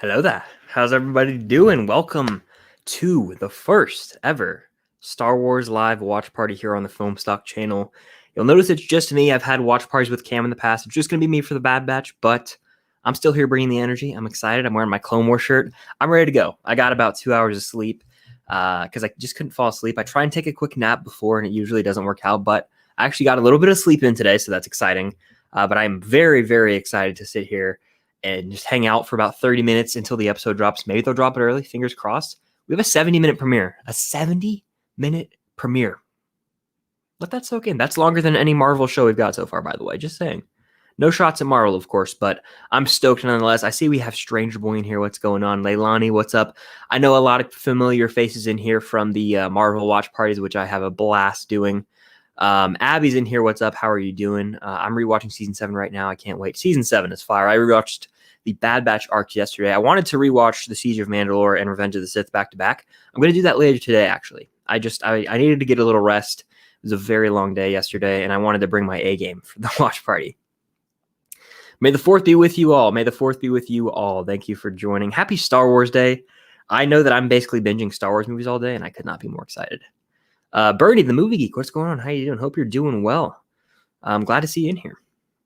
Hello there. How's everybody doing? Welcome to the first ever Star Wars live watch party here on the Film Stock channel. You'll notice it's just me. I've had watch parties with Cam in the past. It's just going to be me for the Bad Batch, but I'm still here bringing the energy. I'm excited. I'm wearing my Clone Wars shirt. I'm ready to go. I got about 2 hours of sleep because I just couldn't fall asleep. I try and take a quick nap before, and it usually doesn't work out, but I actually got a little bit of sleep in today, so that's exciting. But I'm very, very excited to sit here and just hang out for about 30 minutes until the episode drops. Maybe they'll drop it early. Fingers crossed. We have a 70-minute premiere. A 70-minute premiere. Let that soak in. That's longer than any Marvel show we've got so far, by the way. Just saying. No shots at Marvel, of course, but I'm stoked nonetheless. I see we have Stranger Boy in here. What's going on? Leilani, what's up? I know a lot of familiar faces in here from the Marvel watch parties, which I have a blast doing. Abby's in here. What's up? How are you doing? I'm rewatching season 7 right now. I can't wait. Season 7 is fire. I rewatched the Bad Batch arc yesterday. I wanted to rewatch The Siege of Mandalore and Revenge of the Sith back to back. I'm going to do that later today, actually. I needed to get a little rest. It was a very long day yesterday, and I wanted to bring my A game for the watch party. May the 4th be with you all. May the 4th be with you all. Thank you for joining. Happy Star Wars Day. I know that I'm basically binging Star Wars movies all day, and I could not be more excited. Bernie, the movie geek, what's going on? How you doing? Hope you're doing well. I'm glad to see you in here.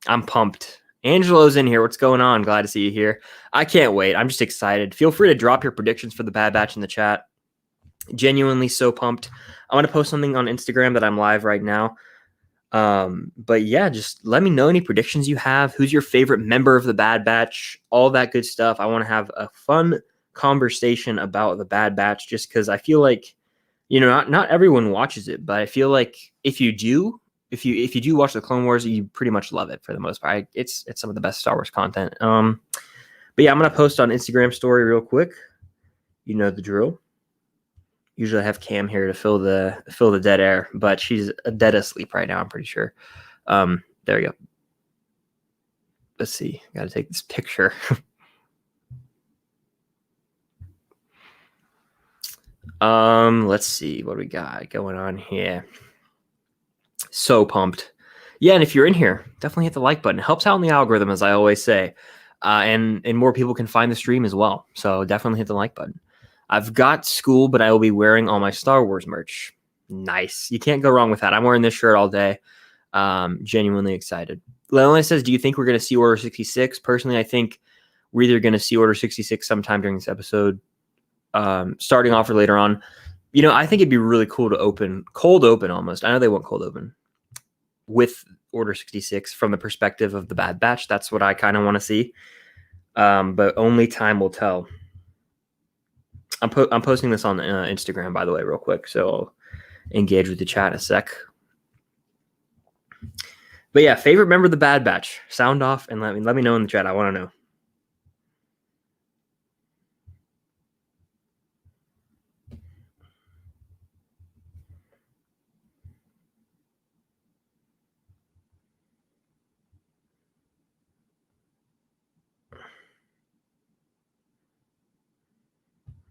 I'm pumped. Angelo's in here. What's going on? Glad to see you here. I can't wait. I'm just excited. Feel free to drop your predictions for the Bad Batch in the chat. Genuinely so pumped. I want to post something on Instagram that I'm live right now. But yeah, just let me know any predictions you have. Who's your favorite member of the Bad Batch? All that good stuff. I want to have a fun conversation about the Bad Batch just because I feel like, you know, not everyone watches it, but I feel like if you do watch the Clone Wars, you pretty much love it for the most part. It's some of the best Star Wars content. But yeah, I'm gonna post on Instagram story real quick. You know the drill. Usually I have Cam here to fill the dead air, but she's dead asleep right now. I'm pretty sure. There we go. Let's see. Got to take this picture. Let's see what we got going on here. So pumped. Yeah, and if you're in here, definitely hit the like button. It helps out in the algorithm, as I always say. And more people can find the stream as well. So definitely hit the like button. I've got school, but I will be wearing all my Star Wars merch. Nice. You can't go wrong with that. I'm wearing this shirt all day. Genuinely excited. Leilani says, do you think we're going to see Order 66? Personally, I think we're either going to see Order 66 sometime during this episode, starting off or later on. You know, I think it'd be really cool to cold open almost. I know they want cold open with Order 66 from the perspective of the Bad Batch. That's what I kind of want to see. But only time will tell. I'm posting this on Instagram, by the way, real quick. So I'll engage with the chat in a sec. But yeah, favorite member of the Bad Batch. Sound off and let me know in the chat. I want to know.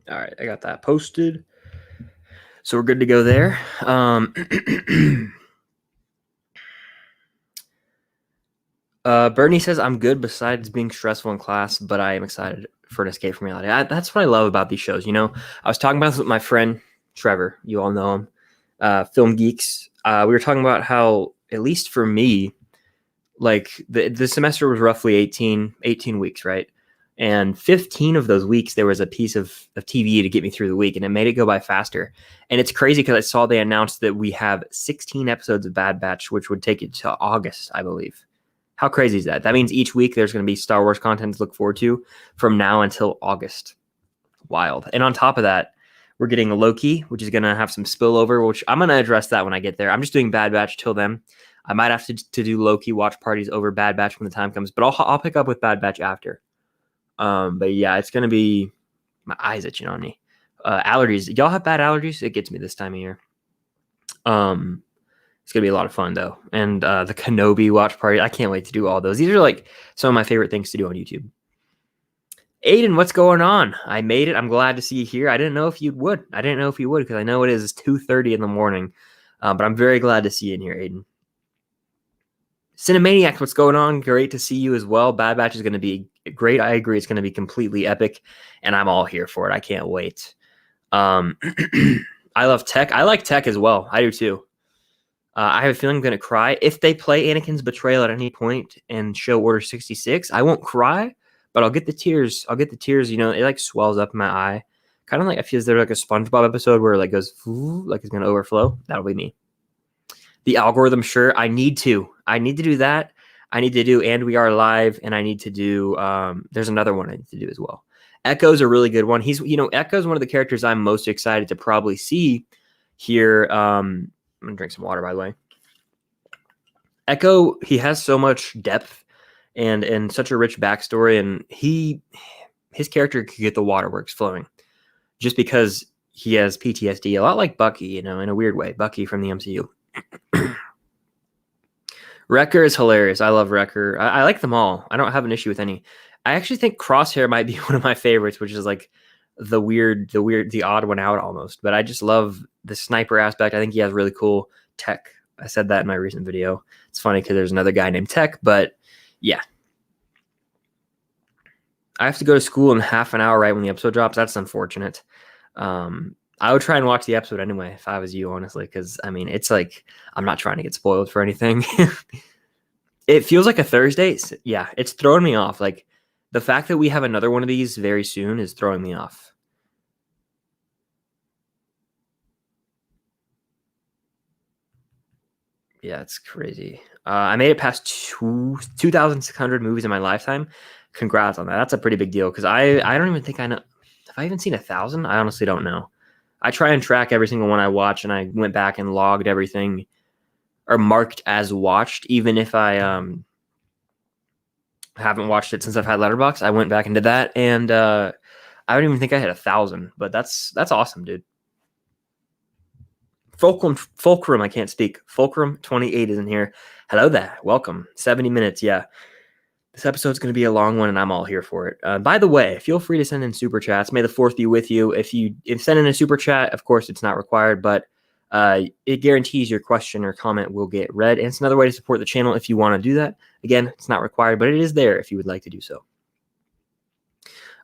All right, I got that posted. So we're good to go there. Bernie says, I'm good besides being stressful in class, but I am excited for an escape from reality. That's what I love about these shows. You know, I was talking about this with my friend, Trevor. You all know him. Film Geeks. We were talking about how, at least for me, like the semester was roughly 18 weeks, right? And 15 of those weeks, there was a piece of TV to get me through the week, and it made it go by faster. And it's crazy because I saw they announced that we have 16 episodes of Bad Batch, which would take it to August, I believe. How crazy is that? That means each week there's going to be Star Wars content to look forward to from now until August. Wild. And on top of that, we're getting Loki, which is going to have some spillover, which I'm going to address that when I get there. I'm just doing Bad Batch till then. I might have to do Loki watch parties over Bad Batch when the time comes, but I'll pick up with Bad Batch after. But yeah, it's going to be my eyes itching on me. Allergies. Y'all have bad allergies? It gets me this time of year. It's going to be a lot of fun though. And the Kenobi watch party. I can't wait to do all those. These are like some of my favorite things to do on YouTube. Aiden, what's going on? I made it. I'm glad to see you here. I didn't know if you would. Because I know it is 2:30 in the morning. But I'm very glad to see you in here, Aiden. Cinemaniac, what's going on? Great to see you as well. Bad Batch is going to be great. I agree. It's going to be completely epic, and I'm all here for it. I can't wait. I love Tech. I like Tech as well. I do too. I have a feeling I'm going to cry. If they play Anakin's betrayal at any point and show Order 66, I won't cry, but I'll get the tears. I'll get the tears. You know, it like swells up in my eye. Kind of like I feel there's like a SpongeBob episode where it like goes, like it's going to overflow. That'll be me. The algorithm, sure. I need to do that. I need to do And We Are Live, and I need to do, there's another one I need to do as well. Echo's a really good one. Echo's one of the characters I'm most excited to probably see here. I'm going to drink some water, by the way. Echo, he has so much depth and such a rich backstory, and his character could get the waterworks flowing just because he has PTSD, a lot like Bucky, in a weird way. Bucky from the MCU. Wrecker is hilarious. I love Wrecker. I like them all. I don't have an issue with any. I actually think Crosshair might be one of my favorites, which is like the odd one out almost. But I just love the sniper aspect. I think he has really cool tech. I said that in my recent video. It's funny because there's another guy named Tech, but yeah. I have to go to school in half an hour right when the episode drops. That's unfortunate. I would try and watch the episode anyway if I was you, honestly, because, I mean, it's like I'm not trying to get spoiled for anything. It feels like a Thursday. Yeah, it's throwing me off. Like, the fact that we have another one of these very soon is throwing me off. Yeah, it's crazy. I made it past 2,600 movies in my lifetime. Congrats on that. That's a pretty big deal because I don't even think I know. Have I even seen 1,000? I honestly don't know. I try and track every single one I watch, and I went back and logged everything or marked as watched, even if I haven't watched it since I've had Letterboxd. I went back and did that, and I don't even think I had 1,000, but that's awesome, dude. Fulcrum, I can't speak. Fulcrum 28 is in here. Hello there. Welcome. 70 minutes. Yeah. This episode's going to be a long one, and I'm all here for it. By the way, feel free to send in super chats. May the fourth be with you. If send in a super chat, of course, it's not required, but it guarantees your question or comment will get read. And it's another way to support the channel if you want to do that. Again, it's not required, but it is there if you would like to do so.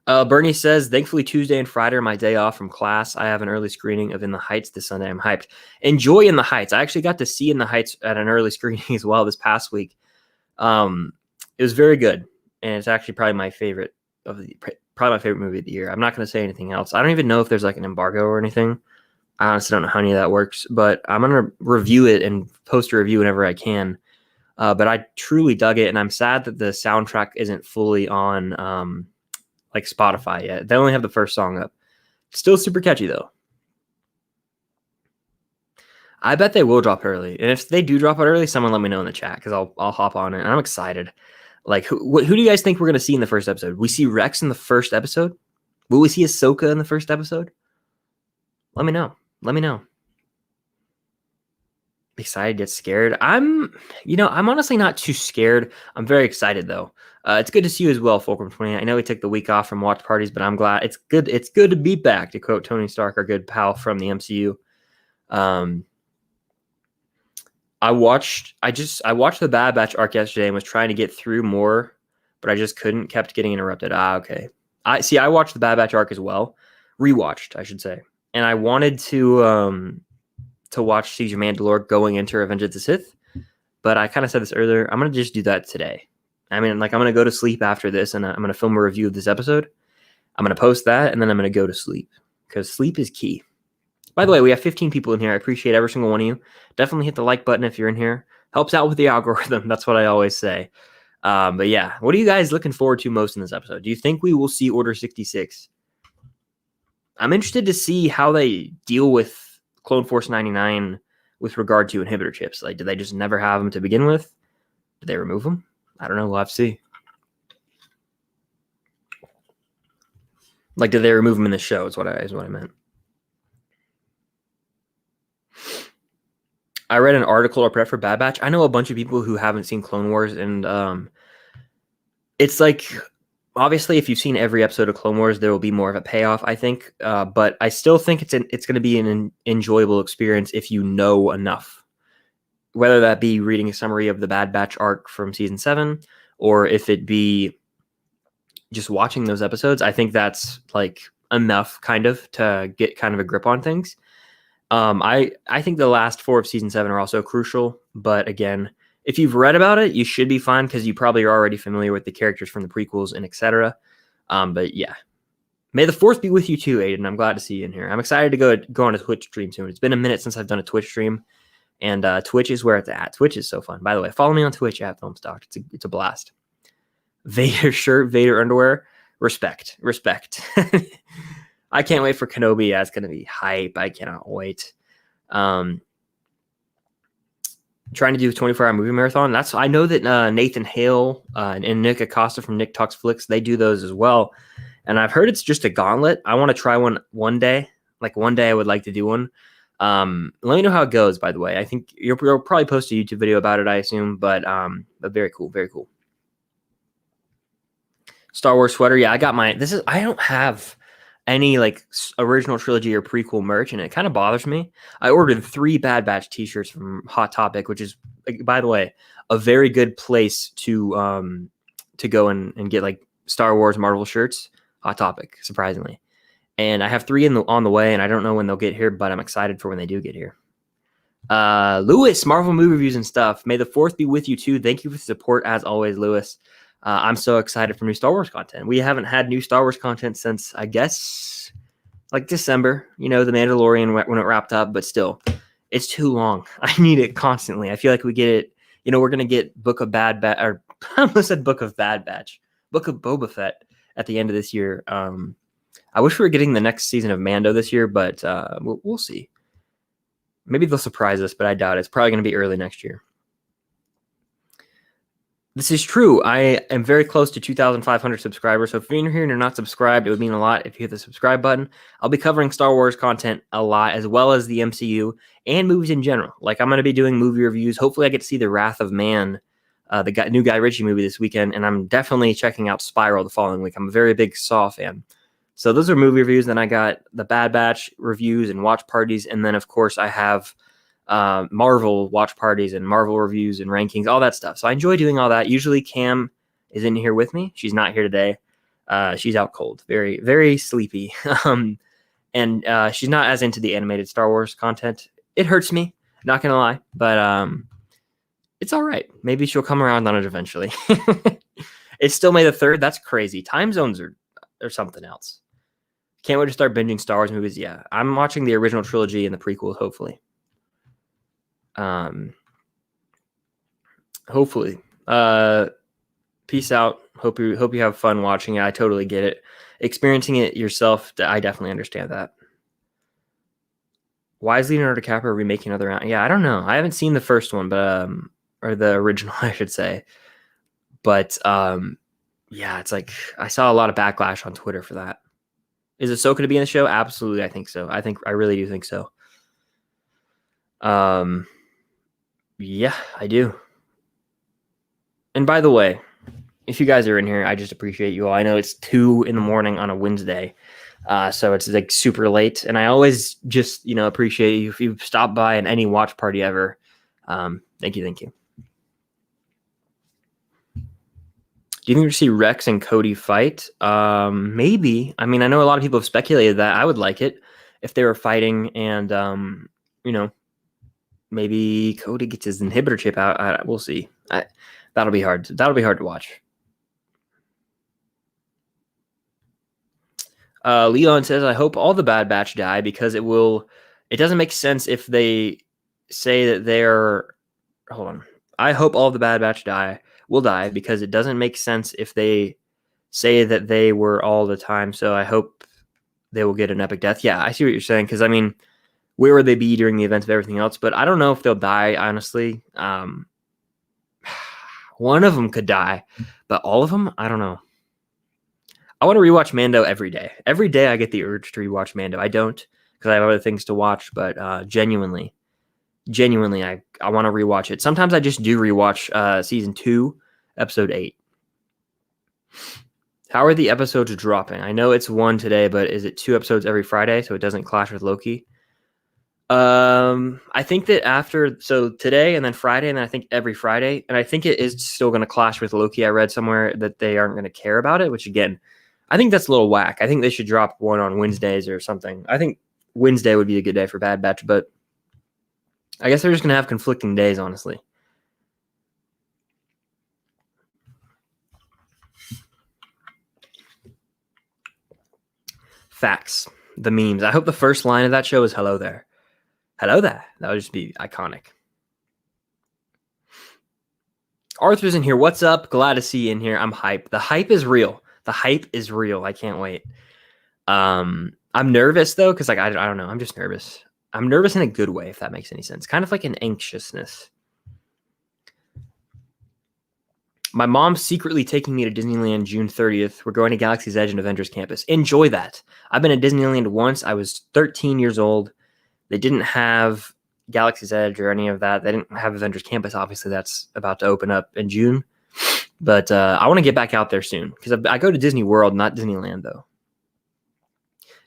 Bernie says, thankfully Tuesday and Friday are my day off from class. I have an early screening of In the Heights this Sunday. I'm hyped. Enjoy In the Heights. I actually got to see In the Heights at an early screening as well this past week. It was very good, and it's actually probably my favorite movie of the year. I'm not going to say anything else. I don't even know if there's like an embargo or anything. I honestly don't know how any of that works, but I'm going to review it and post a review whenever I can. But I truly dug it, and I'm sad that the soundtrack isn't fully on like Spotify yet. They only have the first song up. Still super catchy though. I bet they will drop early, and if they do drop it early, someone let me know in the chat because I'll hop on it. And I'm excited. Like, who do you guys think we're gonna see in the first episode? We see Rex in the first episode. Will we see Ahsoka in the first episode? Let me know. Let me know. Excited, get scared. I'm honestly not too scared. I'm very excited though. It's good to see you as well, Fulcrum 20. I know we took the week off from watch parties, but I'm glad it's good. It's good to be back, to quote Tony Stark, our good pal from the MCU. I watched the Bad Batch arc yesterday and was trying to get through more, but I just couldn't. Kept getting interrupted. Okay. I watched the Bad Batch arc as well. Rewatched, I should say. And I wanted to watch Siege of Mandalore going into Revenge of the Sith, but I kind of said this earlier. I'm gonna just do that today. I mean, like, I'm gonna go to sleep after this, and I'm gonna film a review of this episode. I'm gonna post that, and then I'm gonna go to sleep because sleep is key. By the way, we have 15 people in here. I appreciate every single one of you. Definitely hit the like button if you're in here. Helps out with the algorithm. That's what I always say. But yeah, what are you guys looking forward to most in this episode? Do you think we will see Order 66? I'm interested to see how they deal with Clone Force 99 with regard to inhibitor chips. Like, did they just never have them to begin with? Did they remove them? I don't know. We'll have to see. Like, did they remove them in the show? Is what I meant. I read an article or prep for Bad Batch. I know a bunch of people who haven't seen Clone Wars, and it's like, obviously, if you've seen every episode of Clone Wars, there will be more of a payoff, I think. But I still think it's going to be an enjoyable experience if you know enough. Whether that be reading a summary of the Bad Batch arc from season 7, or if it be just watching those episodes. I think that's like enough kind of to get kind of a grip on things. I think the last 4 of season 7 are also crucial, but again, if you've read about it, you should be fine because you probably are already familiar with the characters from the prequels and etc. But yeah, may the 4th be with you too, Aiden. I'm glad to see you in here. I'm excited to go on a Twitch stream soon. It's been a minute since I've done a Twitch stream, and Twitch is where it's at. Twitch is so fun. By the way, follow me on Twitch at FilmStock. It's a blast. Vader shirt, Vader underwear. Respect. I can't wait for Kenobi. That's going to be hype. I cannot wait. Trying to do a 24-hour movie marathon. I know that Nathan Hale and Nick Acosta from Nick Talks Flicks, they do those as well. And I've heard it's just a gauntlet. I want to try one day. Like one day I would like to do one. Let me know how it goes, by the way. I think you'll probably post a YouTube video about it, I assume. But very cool. Very cool. Star Wars sweater. Yeah, I got mine. I don't have any like original trilogy or prequel merch, and it kind of bothers me. I ordered 3 Bad Batch t-shirts from Hot Topic, which is, by the way, a very good place to go and get like Star Wars Marvel shirts. Hot Topic, surprisingly. And I have 3 on the way, and I don't know when they'll get here, but I'm excited for when they do get here. Lewis, Marvel movie reviews and stuff. May the 4th be with you too. Thank you for the support as always, Lewis. I'm so excited for new Star Wars content. We haven't had new Star Wars content since, I guess, like December. You know, The Mandalorian when it wrapped up, but still, it's too long. I need it constantly. I feel like we get it. You know, we're gonna get Book of Bad Batch, or I almost said Book of Bad Batch, Book of Boba Fett at the end of this year. I wish we were getting the next season of Mando this year, but we'll see. Maybe they'll surprise us, but I doubt it. It's probably going to be early next year. This is true. I am very close to 2,500 subscribers. So if you're here and you're not subscribed, it would mean a lot if you hit the subscribe button. I'll be covering Star Wars content a lot, as well as the MCU and movies in general. Like, I'm going to be doing movie reviews. Hopefully I get to see The Wrath of Man, the new Guy Ritchie movie this weekend. And I'm definitely checking out Spiral the following week. I'm a very big Saw fan. So those are movie reviews. Then I got the Bad Batch reviews and watch parties. And then, of course, I have Marvel watch parties and Marvel reviews and rankings, all that stuff. So I enjoy doing all that. Usually Cam is in here with me. She's not here today. She's out cold, very, very sleepy. And she's not as into the animated Star Wars content. It hurts me, not gonna lie, but it's all right. Maybe she'll come around on it eventually. It's still May the 3rd. That's crazy. Time zones are something else. Can't wait to start binging Star Wars movies. Yeah, I'm watching the original trilogy and the prequels, hopefully. Hopefully. Peace out. Hope you have fun watching it. I totally get it. Experiencing it yourself, I definitely understand that. Why is Leonardo DiCaprio remaking another round? Yeah, I don't know. I haven't seen the first one, but or the original, I should say. But yeah, it's like I saw a lot of backlash on Twitter for that. Is Ahsoka to be in the show? Absolutely, I think so. I really do think so. Yeah, I do. And by the way, if you guys are in here, I just appreciate you all. I know it's 2 a.m. on a Wednesday, so it's like super late. And I always just, appreciate you if you stop by in any watch party ever. Thank you. Do you think we'll see Rex and Cody fight? Maybe. I mean, I know a lot of people have speculated that. I would like it if they were fighting and, maybe Cody gets his inhibitor chip out. We'll see. That'll be hard. That'll be hard to watch. Leon says, I hope all the Bad Batch die because it doesn't make sense if they say that they're, hold on. I hope all the Bad Batch will die because it doesn't make sense if they say that they were all the time. So I hope they will get an epic death. Yeah, I see what you're saying. Cause I mean, where would they be during the events of everything else? But I don't know if they'll die, honestly. One of them could die, but all of them, I don't know. I want to rewatch Mando every day. Every day I get the urge to rewatch Mando. I don't because I have other things to watch, but genuinely, I want to rewatch it. Sometimes I just do rewatch season 2, episode 8. How are the episodes dropping? I know it's 1 today, but is it 2 episodes every Friday so it doesn't clash with Loki? I think that after today and then Friday and then I think every Friday, and I think it is still going to clash with Loki. I read somewhere that they aren't going to care about it, which again, I think that's a little whack. I think they should drop one on Wednesdays or something. I think Wednesday would be a good day for Bad Batch, but I guess they're just going to have conflicting days, honestly. Facts. The memes. I hope the first line of that show is "Hello there." Hello there. That would just be iconic. Arthur's in here. What's up? Glad to see you in here. I'm hyped. The hype is real. The hype is real. I can't wait. I'm nervous though, because I don't know. I'm just nervous. I'm nervous in a good way, if that makes any sense. Kind of like an anxiousness. My mom's secretly taking me to Disneyland June 30th. We're going to Galaxy's Edge and Avengers Campus. Enjoy that. I've been at Disneyland once. I was 13 years old. They didn't have Galaxy's Edge or any of that. They didn't have Avengers Campus. Obviously, that's about to open up in June. But I want to get back out there soon because I go to Disney World, not Disneyland, though.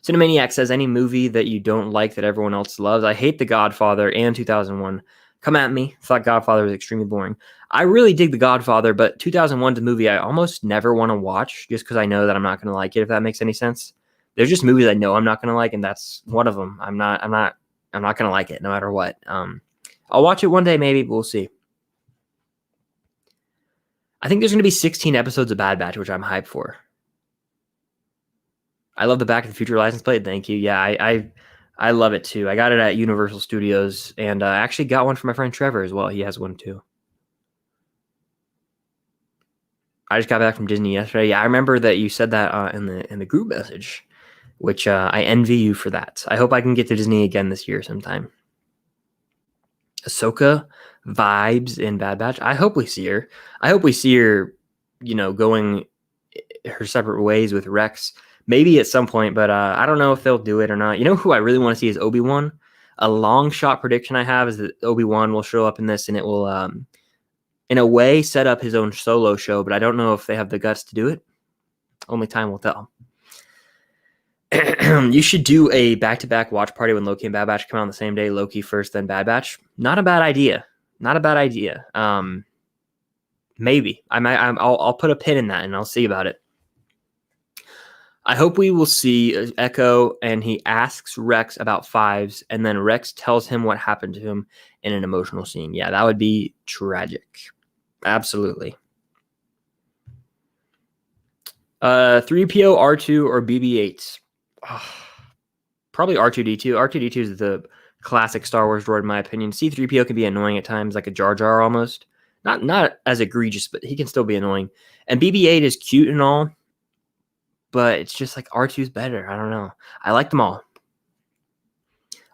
Cinemaniac says, any movie that you don't like that everyone else loves. I hate The Godfather and 2001. Come at me. Thought Godfather was extremely boring. I really dig The Godfather, but 2001's a movie I almost never want to watch just because I know that I'm not going to like it, if that makes any sense. There's just movies I know I'm not going to like, and that's one of them. I'm not going to like it no matter what. I'll watch it one day maybe, but we'll see. I think there's going to be 16 episodes of Bad Batch, which I'm hyped for. I love the Back to the Future license plate. Thank you. Yeah, I love it too. I got it at Universal Studios, and I actually got one for my friend Trevor as well. He has one too. I just got back from Disney yesterday. Yeah, I remember that you said that in the group message, which I envy you for that. I hope I can get to Disney again this year sometime. Ahsoka vibes in Bad Batch. I hope we see her. I hope we see her, going her separate ways with Rex. Maybe at some point, but I don't know if they'll do it or not. You know who I really want to see is Obi-Wan. A long shot prediction I have is that Obi-Wan will show up in this, and it will, in a way, set up his own solo show, but I don't know if they have the guts to do it. Only time will tell. You should do a back-to-back watch party when Loki and Bad Batch come out on the same day. Loki first, then Bad Batch. Not a bad idea. Not a bad idea. Maybe. I'll put a pin in that, and I'll see about it. I hope we will see Echo, and he asks Rex about Fives, and then Rex tells him what happened to him in an emotional scene. Yeah, that would be tragic. Absolutely. 3PO, R2, or BB-8? Oh, probably R2-D2. R2-D2 is the classic Star Wars droid, in my opinion. C-3PO can be annoying at times, like a Jar Jar almost. Not as egregious, but he can still be annoying. And BB-8 is cute and all, but it's just like R2's better. I don't know. I like them all.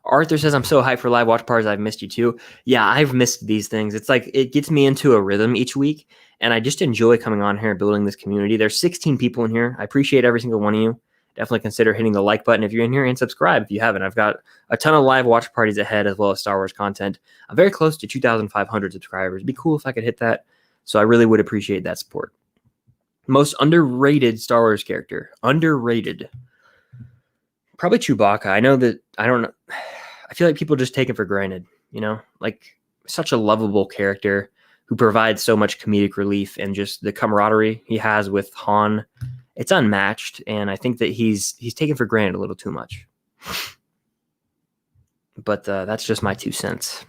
Arthur says, I'm so hyped for live watch parties. I've missed you too. Yeah, I've missed these things. It's like it gets me into a rhythm each week, and I just enjoy coming on here and building this community. There's 16 people in here. I appreciate every single one of you. Definitely consider hitting the like button if you're in here, and subscribe if you haven't. I've got a ton of live watch parties ahead, as well as Star Wars content. I'm very close to 2,500 subscribers. It'd be cool if I could hit that, so I really would appreciate that support. Most underrated Star Wars character. Underrated. Probably Chewbacca. I know that, I don't know. I feel like people just take him for granted, like such a lovable character who provides so much comedic relief, and just the camaraderie he has with Han. It's unmatched, and I think that he's taken for granted a little too much. But that's just my 2 cents.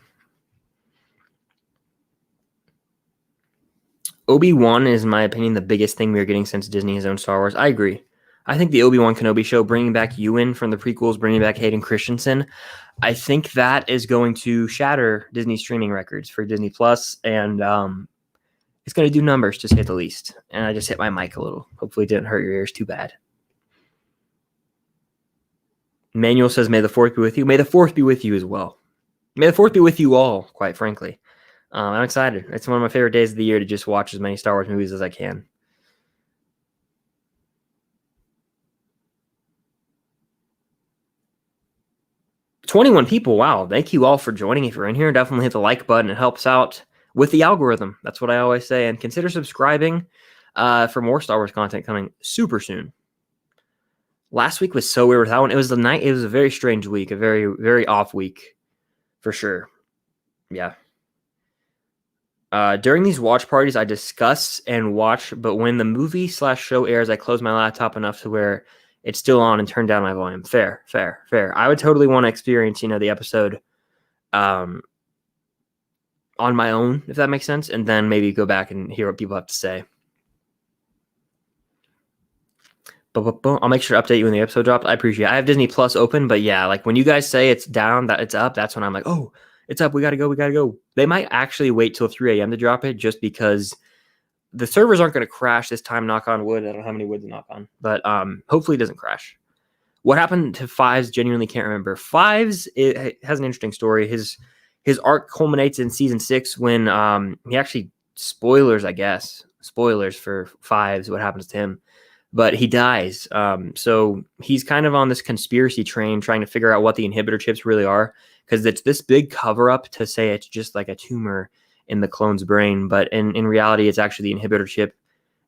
Obi-Wan is, in my opinion, the biggest thing we're getting since Disney has owned Star Wars. I agree. I think the Obi-Wan Kenobi show, bringing back Ewan from the prequels, bringing back Hayden Christensen, I think that is going to shatter Disney streaming records for Disney Plus, and it's going to do numbers, to say the least. And I just hit my mic a little. Hopefully it didn't hurt your ears too bad. Manuel says, may the 4th be with you. May the 4th be with you as well. May the 4th be with you all, quite frankly. I'm excited. It's one of my favorite days of the year to just watch as many Star Wars movies as I can. $21 people. Wow. Thank you all for joining. If you're in here, definitely hit the like button. It helps out with the algorithm. That's what I always say. And consider subscribing for more Star Wars content coming super soon. Last week was so weird with that one. It was a very strange week, a very, very off week. for sure. Yeah. During these watch parties, I discuss and watch, but when the movie/show airs, I close my laptop enough to where it's still on and turn down my volume. Fair. I would totally want to experience, the episode on my own, if that makes sense, and then maybe go back and hear what people have to say. I'll make sure to update you when the episode drops. I appreciate it. I have Disney Plus open, but yeah, like when you guys say it's down, that it's up, that's when I'm like, oh, it's up. We got to go. They might actually wait till 3 a.m. to drop it just because the servers aren't going to crash this time, knock on wood. I don't know how many wood to knock on, but hopefully it doesn't crash. What happened to Fives? Genuinely can't remember. Fives, it has an interesting story. His arc culminates in season 6 when he actually, spoilers, I guess, spoilers for Fives, what happens to him, but he dies. So he's kind of on this conspiracy train trying to figure out what the inhibitor chips really are, because it's this big cover up to say it's just like a tumor in the clone's brain, but in reality, it's actually the inhibitor chip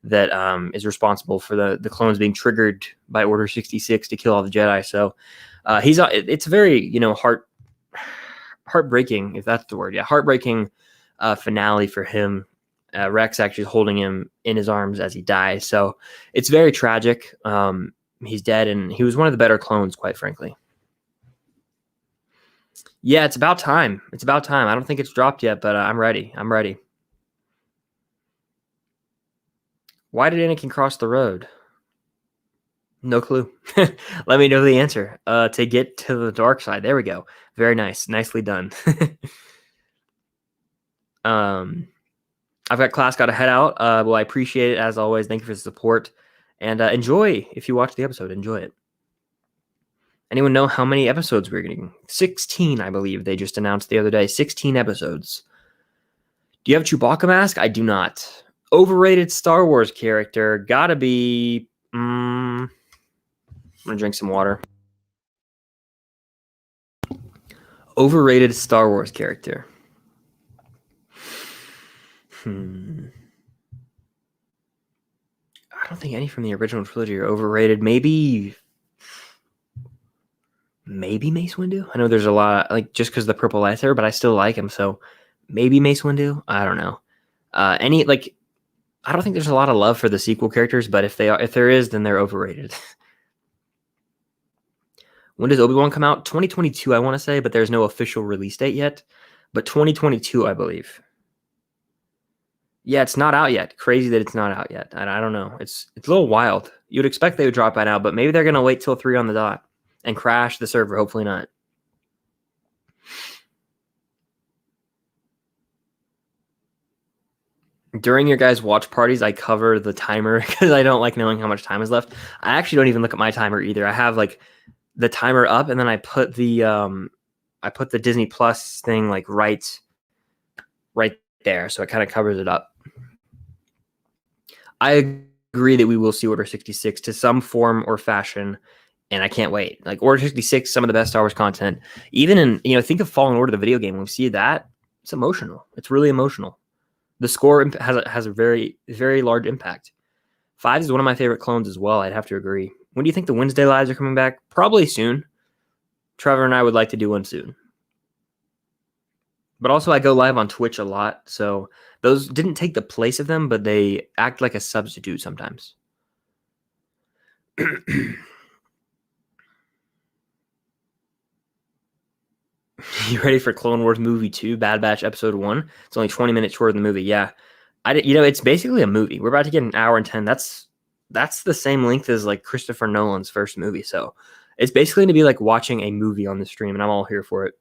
that is responsible for the clones being triggered by Order 66 to kill all the Jedi. So it's very, heartbreaking, if that's the word. Yeah, heartbreaking finale for him. Rex actually holding him in his arms as he dies. So it's very tragic. He's dead, and he was one of the better clones, quite frankly. Yeah, it's about time. I don't think it's dropped yet, but I'm ready. Why did Anakin cross the road? No clue. Let me know the answer. To get to the dark side. There we go. Very nice. Nicely done. I've got class, got to head out. Well, I appreciate it as always. Thank you for the support. And enjoy, if you watch the episode, enjoy it. Anyone know how many episodes we're getting? 16, I believe. They just announced the other day. 16 episodes. Do you have a Chewbacca mask? I do not. Overrated Star Wars character. Gotta be... I'm gonna drink some water. Overrated Star Wars character. I don't think any from the original trilogy are overrated. Maybe Mace Windu. I know there's a lot, like, just because of the purple lightsaber, but I still like him. So maybe Mace Windu. I don't know. I don't think there's a lot of love for the sequel characters, but if there is, then they're overrated. When does Obi-Wan come out? 2022, I want to say, but there's no official release date yet. But 2022, I believe. Yeah, it's not out yet. Crazy that it's not out yet. I don't know. It's a little wild. You'd expect they would drop by now, but maybe they're going to wait till 3 on the dot and crash the server. Hopefully not. During your guys' watch parties, I cover the timer because I don't like knowing how much time is left. I actually don't even look at my timer either. I have like the timer up, and then I put the Disney Plus thing like right there, so it kind of covers it up. I agree that we will see Order 66 to some form or fashion, and I can't wait. Like Order 66, some of the best Star Wars content. Even in, think of Fallen Order, the video game. When we see that, it's emotional. It's really emotional. The score has a very, very large impact. 5 is one of my favorite clones as well. I'd have to agree. When do you think the Wednesday lives are coming back? Probably soon. Trevor and I would like to do one soon. But also I go live on Twitch a lot, so those didn't take the place of them, but they act like a substitute sometimes. You ready for Clone Wars Movie 2, Bad Batch Episode 1? It's only 20 minutes shorter than the movie. Yeah. It's basically a movie. We're about to get an hour and 10. That's the same length as like Christopher Nolan's first movie. So it's basically going to be like watching a movie on the stream, and I'm all here for it.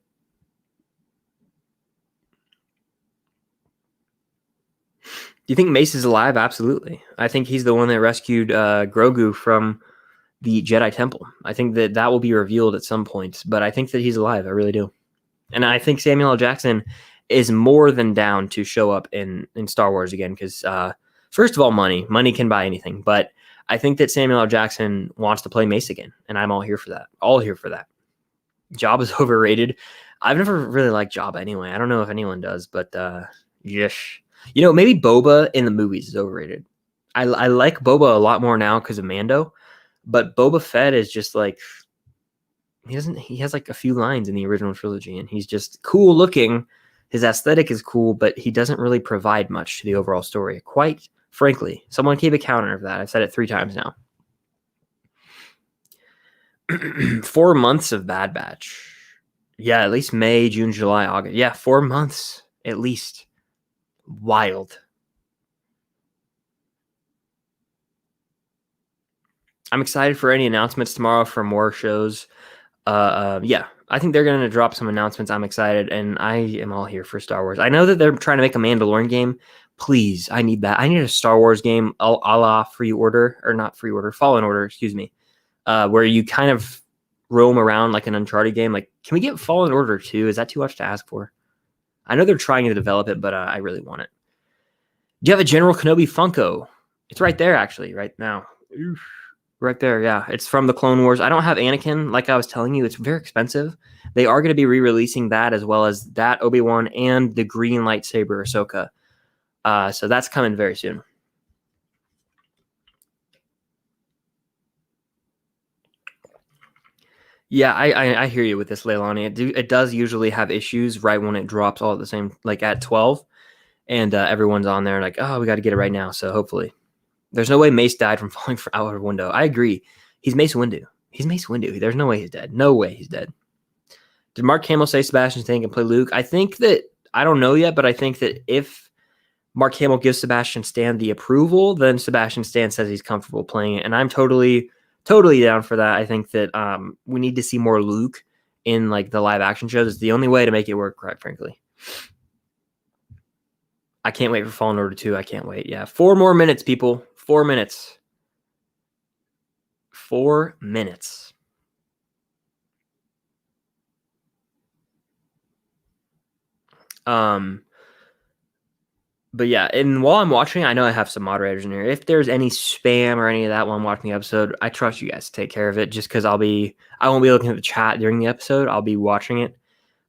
Do you think Mace is alive? Absolutely. I think he's the one that rescued Grogu from the Jedi Temple. I think that will be revealed at some point, but I think that he's alive. I really do. And I think Samuel L. Jackson is more than down to show up in Star Wars again because, first of all, money. Money can buy anything. But I think that Samuel L. Jackson wants to play Mace again, and I'm all here for that. All here for that. Jabba is overrated. I've never really liked Jabba anyway. I don't know if anyone does, but yes. Maybe Boba in the movies is overrated. I like Boba a lot more now because of Mando, but Boba Fett is just like, He has like a few lines in the original trilogy, and he's just cool looking. His aesthetic is cool, but he doesn't really provide much to the overall story. Quite frankly, someone keep a counter of that. I've said it 3 times now. 4 months of Bad Batch. Yeah, at least May, June, July, August. Yeah, 4 months at least. Wild. I'm excited for any announcements tomorrow for more shows. Yeah, I think they're going to drop some announcements. I'm excited, and I am all here for Star Wars. I know that they're trying to make a Mandalorian game. Please, I need that. I need a Star Wars game a la Free Order, or not Free Order, Fallen Order, excuse me, where you kind of roam around like an Uncharted game. Like, can we get Fallen Order 2? Is that too much to ask for? I know they're trying to develop it, but I really want it. Do you have a General Kenobi Funko? It's right there, actually, right now. Oof. Right there, yeah. It's from the Clone Wars. I don't have Anakin, like I was telling you. It's very expensive. They are going to be re-releasing that, as well as that Obi-Wan and the green lightsaber Ahsoka. So that's coming very soon. Yeah, I hear you with this, Leilani. It does usually have issues right when it drops all at the same, like at 12. And everyone's on there like, oh, we got to get it right now. So hopefully. There's no way Mace died from falling out of a window. I agree. He's Mace Windu. He's Mace Windu. There's no way he's dead. No way he's dead. Did Mark Hamill say Sebastian Stan can play Luke? I think that, I don't know yet, but I think that if Mark Hamill gives Sebastian Stan the approval, then Sebastian Stan says he's comfortable playing it. And I'm totally down for that. I think that we need to see more Luke in like the live action shows. It's the only way to make it work, quite frankly. I can't wait for Fallen Order 2. I can't wait. Yeah, 4 more minutes, people. 4 minutes. 4 minutes. But yeah, and while I'm watching, I know I have some moderators in here. If there's any spam or any of that while I'm watching the episode, I trust you guys to take care of it. Just because I won't be looking at the chat during the episode. I'll be watching it.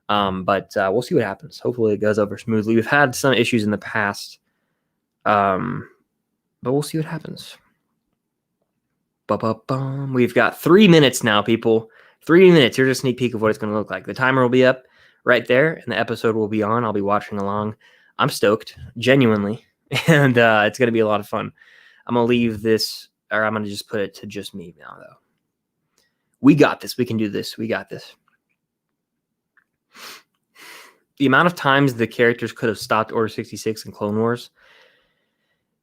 But we'll see what happens. Hopefully it goes over smoothly. We've had some issues in the past. But we'll see what happens. We've got 3 minutes now, people. 3 minutes. Here's a sneak peek of what it's going to look like. The timer will be up right there, and the episode will be on. I'll be watching along. I'm stoked, genuinely, and it's going to be a lot of fun. I'm going to leave this, or I'm going to just put it to just me now, though. We got this. We can do this. We got this. The amount of times the characters could have stopped Order 66 in Clone Wars.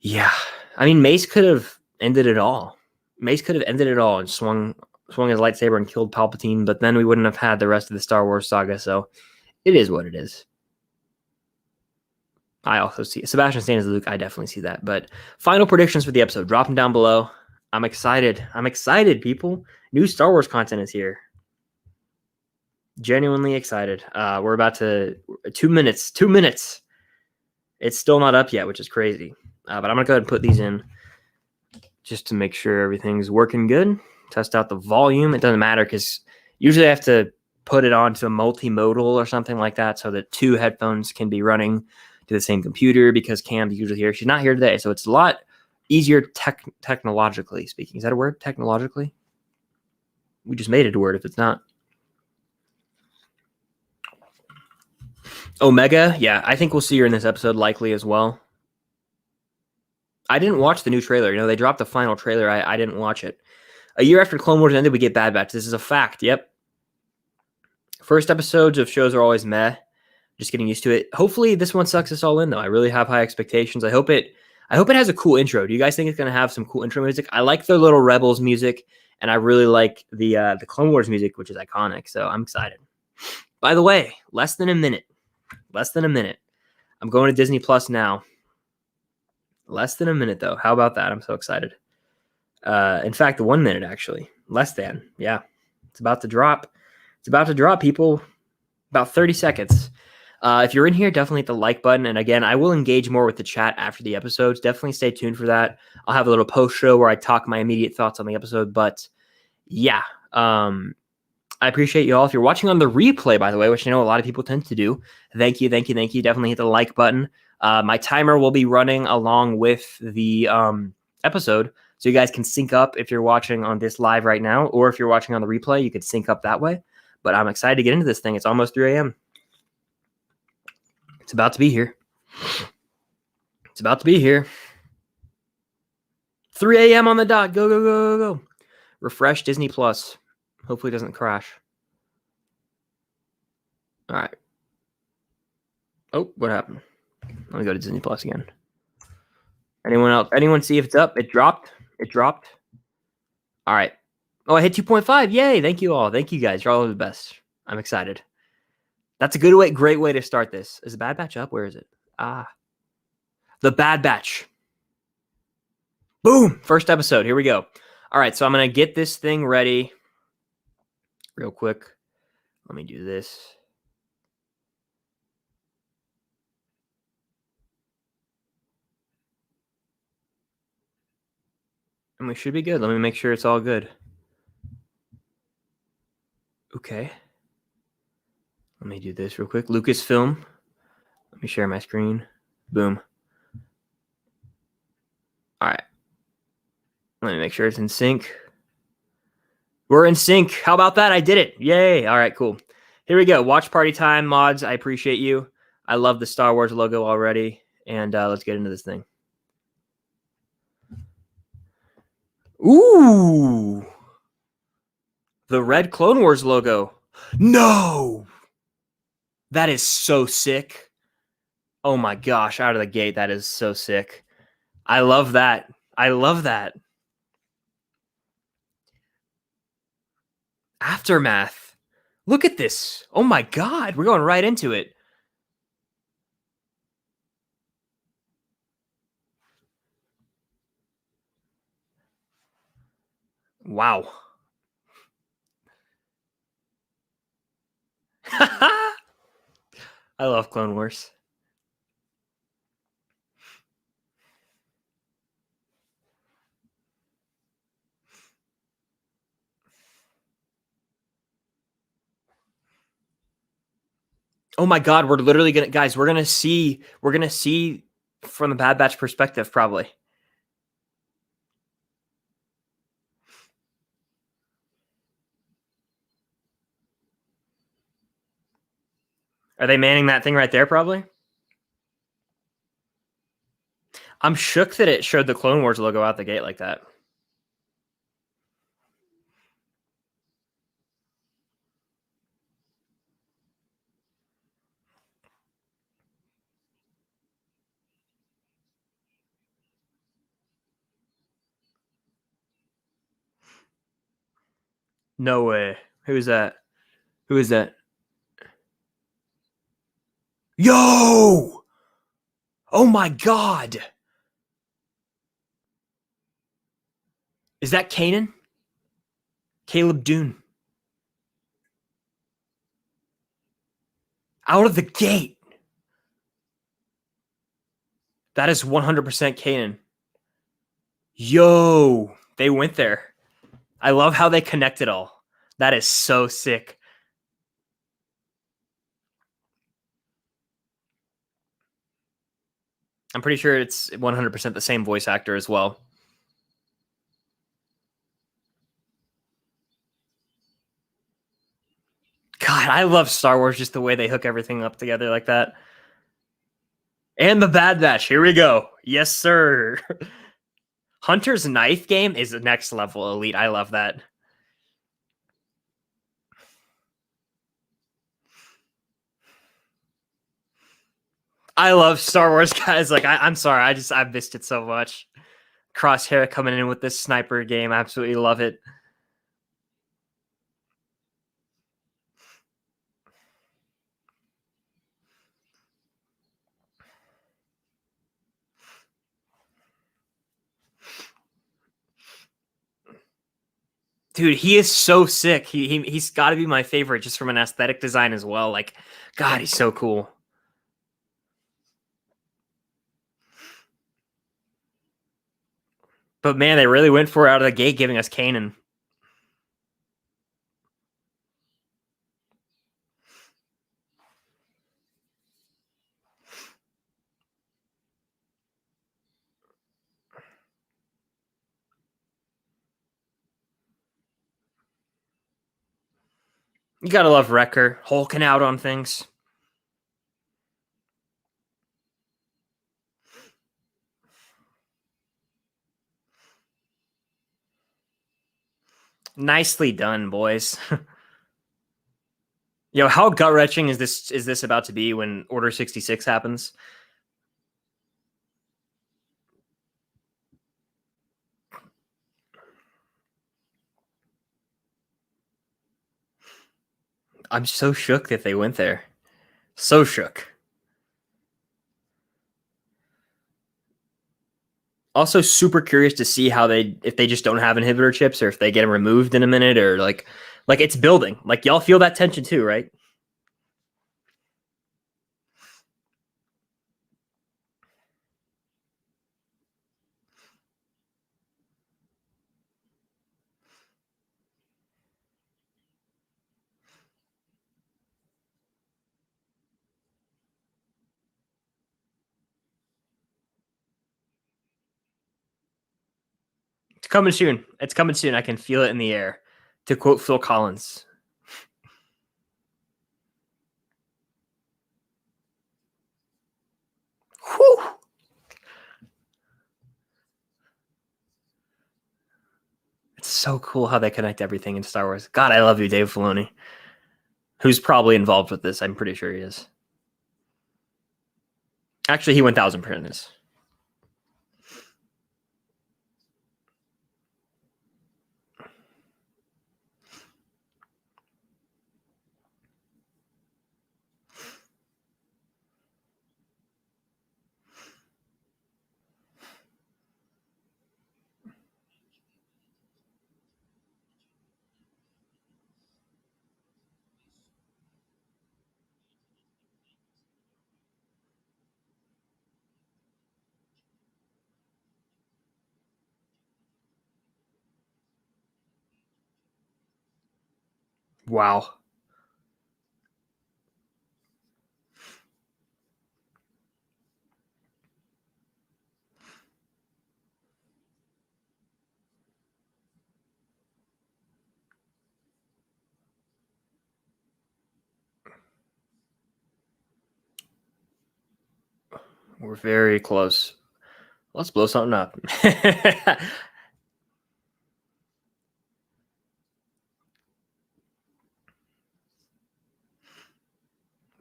Yeah. I mean, Mace could have ended it all. Mace could have ended it all and swung his lightsaber and killed Palpatine, but then we wouldn't have had the rest of the Star Wars saga, so it is what it is. I also see Sebastian Stan as Luke. I definitely see that. But final predictions for the episode. Drop them down below. I'm excited. I'm excited, people. New Star Wars content is here. Genuinely excited. We're about to 2 minutes. 2 minutes. It's still not up yet, which is crazy. But I'm going to go ahead and put these in just to make sure everything's working good. Test out the volume. It doesn't matter because usually I have to put it onto a multimodal or something like that so that 2 headphones can be running to the same computer because Cam's usually here. She's not here today, so it's a lot easier technologically speaking. Is that a word? Technologically? We just made it a word if it's not. Omega, yeah, I think we'll see her in this episode likely as well. I didn't watch the new trailer. You know, they dropped the final trailer. I didn't watch it. A year after Clone Wars ended, we get Bad Batch. This is a fact. Yep. First episodes of shows are always meh. Just getting used to it. Hopefully this one sucks us all in, though. I really have high expectations. I hope it has a cool intro. Do you guys think it's going to have some cool intro music? I like the little Rebels music, and I really like the Clone Wars music, which is iconic. So I'm excited. By the way, less than a minute. Less than a minute. I'm going to Disney Plus now. Less than a minute, though. How about that? I'm so excited. In fact, 1 minute, actually. Less than. Yeah. It's about to drop. It's about to drop, people. About 30 seconds. If you're in here, definitely hit the like button. And again, I will engage more with the chat after the episodes. Definitely stay tuned for that. I'll have a little post show where I talk my immediate thoughts on the episode. But yeah, I appreciate you all. If you're watching on the replay, by the way, which I know a lot of people tend to do, thank you. Definitely hit the like button. My timer will be running along with the episode. So you guys can sync up if you're watching on this live right now, or if you're watching on the replay, you could sync up that way. But I'm excited to get into this thing. It's almost 3 a.m. It's about to be here. It's about to be here. 3 a.m. on the dot. Go, go, go, go, go. Refresh Disney Plus. Hopefully it doesn't crash. All right. Oh, what happened? Let me go to Disney Plus again. Anyone else? Anyone see if it's up? It dropped. It dropped. All right. Oh, I hit 2.5. Yay. Thank you all. Thank you guys. You're all the best. I'm excited. That's a good way, great way to start this. Is the Bad Batch up? Where is it? The Bad Batch. Boom. First episode. Here we go. All right. So I'm going to get this thing ready real quick. Let me do this. And we should be good. Let me make sure it's all good. Okay. Let me do this real quick. Lucasfilm. Let me share my screen. Boom. All right. Let me make sure it's in sync. We're in sync. How about that? I did it. Yay. All right, cool. Here we go. Watch party time, mods. I appreciate you. I love the Star Wars logo already. And let's get into this thing. Ooh. The red Clone Wars logo. No. That is so sick. Oh my gosh. Out of the gate. That is so sick. I love that. I love that. Aftermath. Look at this. Oh my God. We're going right into it. Wow. I love Clone Wars. Oh my God, we're literally gonna, guys, we're gonna see from the Bad Batch perspective, probably. Are they manning that thing right there, probably? I'm shook that it showed the Clone Wars logo out the gate like that. No way. Who is that? Who is that? Yo! Oh my God! Is that Kanan? Caleb Dune. Out of the gate. That is 100% Kanan. Yo! They went there. I love how they connect it all. That is so sick. I'm pretty sure it's 100% the same voice actor as well. God, I love Star Wars, just the way they hook everything up together like that. And the Bad Batch. Here we go. Yes, sir. Hunter's knife game is the next level elite. I love that. I love Star Wars, guys. Like, I'm sorry. I missed it so much. Crosshair coming in with this sniper game. Absolutely love it. Dude, he is so sick. He's got to be my favorite just from an aesthetic design as well. Like, God, he's so cool. But man, they really went for it out of the gate, giving us Kanan. You gotta love Wrecker hulking out on things. Nicely done, boys. Yo, how gut wrenching is this about to be when Order 66 happens? I'm so shook that they went there. So shook. Also super curious to see how if they just don't have inhibitor chips or if they get them removed in a minute or like it's building. Like y'all feel that tension too, right? It's coming soon. It's coming soon. I can feel it in the air. To quote Phil Collins. Whew. It's so cool how they connect everything in Star Wars. God, I love you, Dave Filoni. Who's probably involved with this. I'm pretty sure he is. Actually, he 1000% is. Wow. We're very close. Let's blow something up.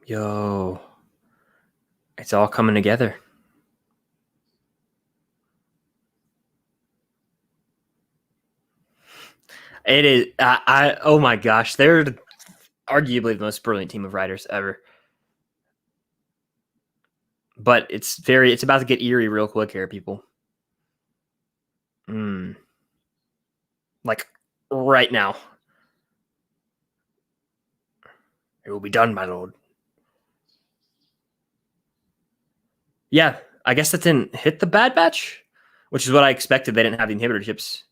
Yo. It's all coming together. It is. Oh my gosh. They're arguably the most brilliant team of writers ever. But it's about to get eerie real quick here, people. Like right now. It will be done, my lord. Yeah, I guess that didn't hit the Bad Batch, which is what I expected. They didn't have the inhibitor chips.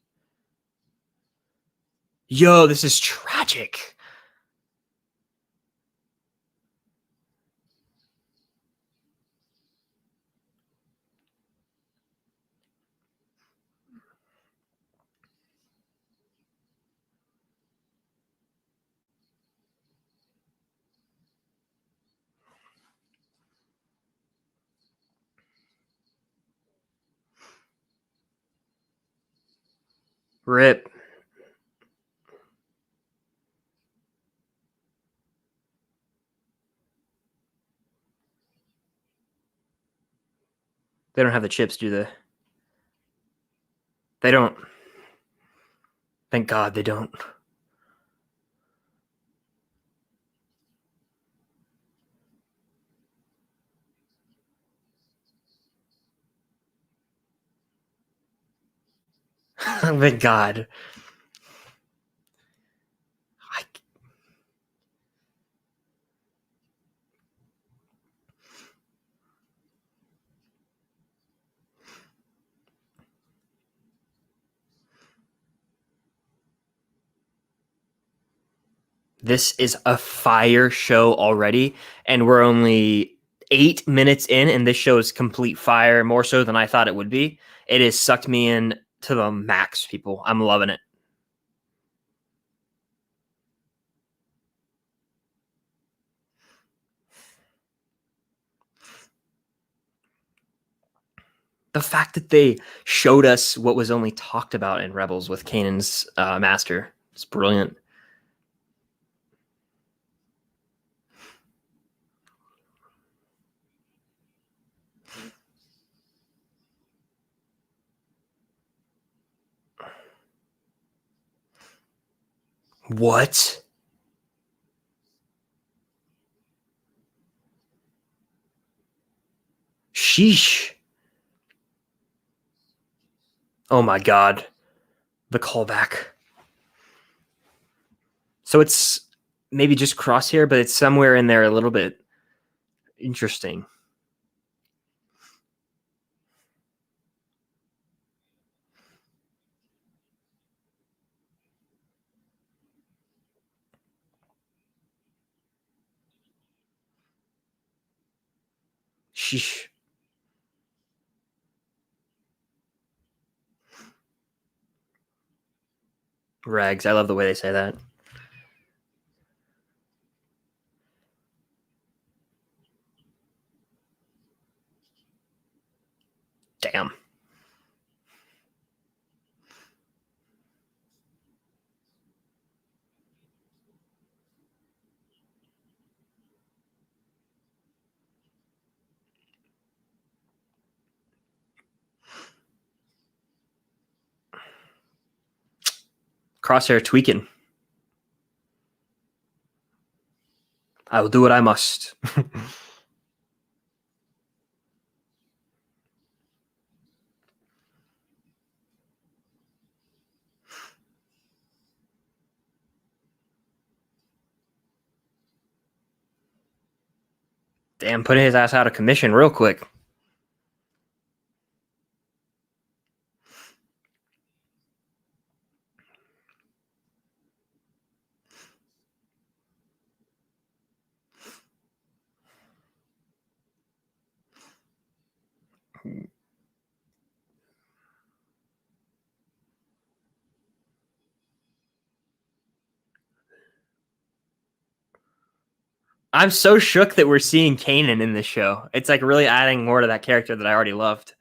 Yo, this is tragic. Rip. They don't have the chips, do they? They don't. Thank God they don't. Thank God. This is a fire show already, and we're only 8 minutes in, and this show is complete fire, more so than I thought it would be. It has sucked me in to the max, people. I'm loving it. The fact that they showed us what was only talked about in Rebels with Kanan's master is brilliant. What? Sheesh. Oh my god. The callback. So it's maybe just Crosshair, but it's somewhere in there a little bit interesting. Sheesh. Rags. I love the way they say that. Damn. Crosshair tweaking. I will do what I must. Damn, putting his ass out of commission real quick. I'm so shook that we're seeing Kanan in this show. It's like really adding more to that character that I already loved.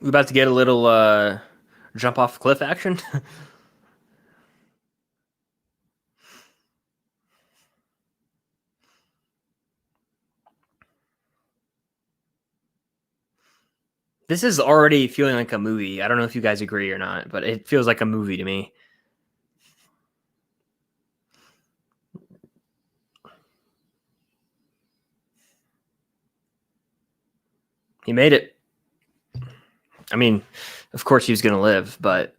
We about to get a little jump off cliff action. This is already feeling like a movie. I don't know if you guys agree or not, but it feels like a movie to me. He made it. I mean, of course he was going to live, but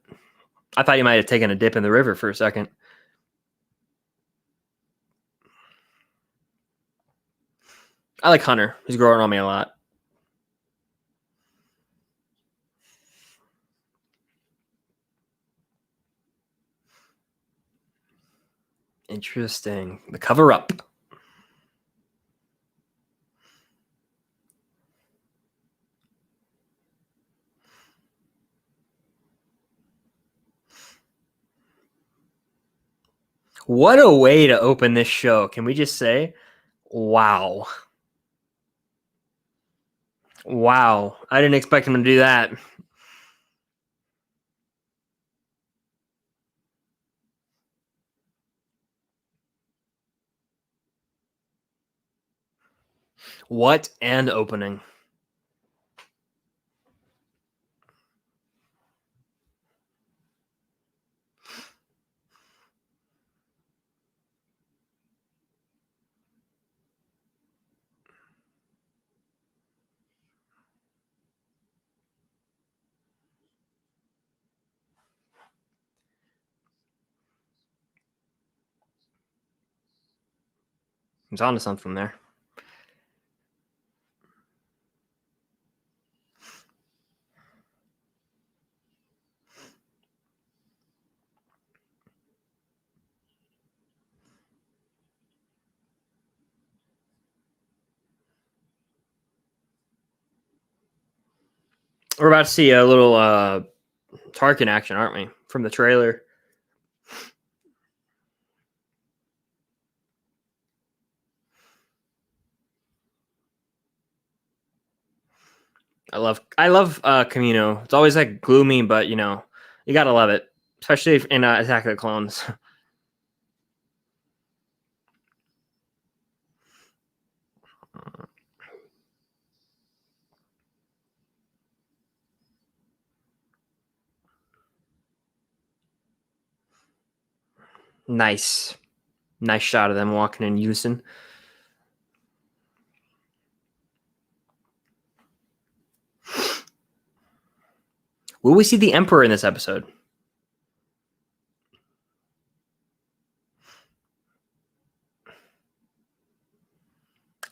I thought you might have taken a dip in the river for a second. I like Hunter. He's growing on me a lot. Interesting. The cover up. What a way to open this show. Can we just say, wow. Wow. I didn't expect him to do that. What an opening. He's onto something there. We're about to see a little Tarkin action, aren't we? From the trailer. I love Camino. It's always like gloomy, but you gotta love it, especially in Attack of the Clones. Nice shot of them walking in unison. Will we see the Emperor in this episode?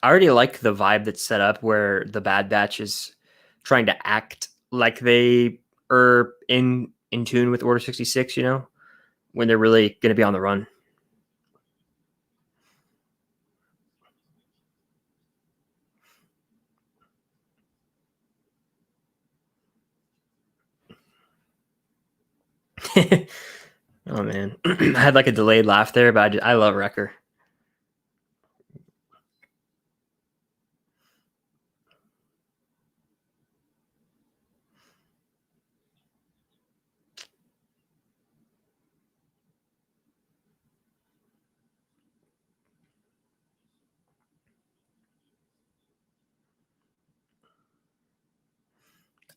I already like the vibe that's set up where the Bad Batch is trying to act like they are in tune with Order 66, when they're really going to be on the run. Oh man, I had like a delayed laugh there, but I love Wrecker.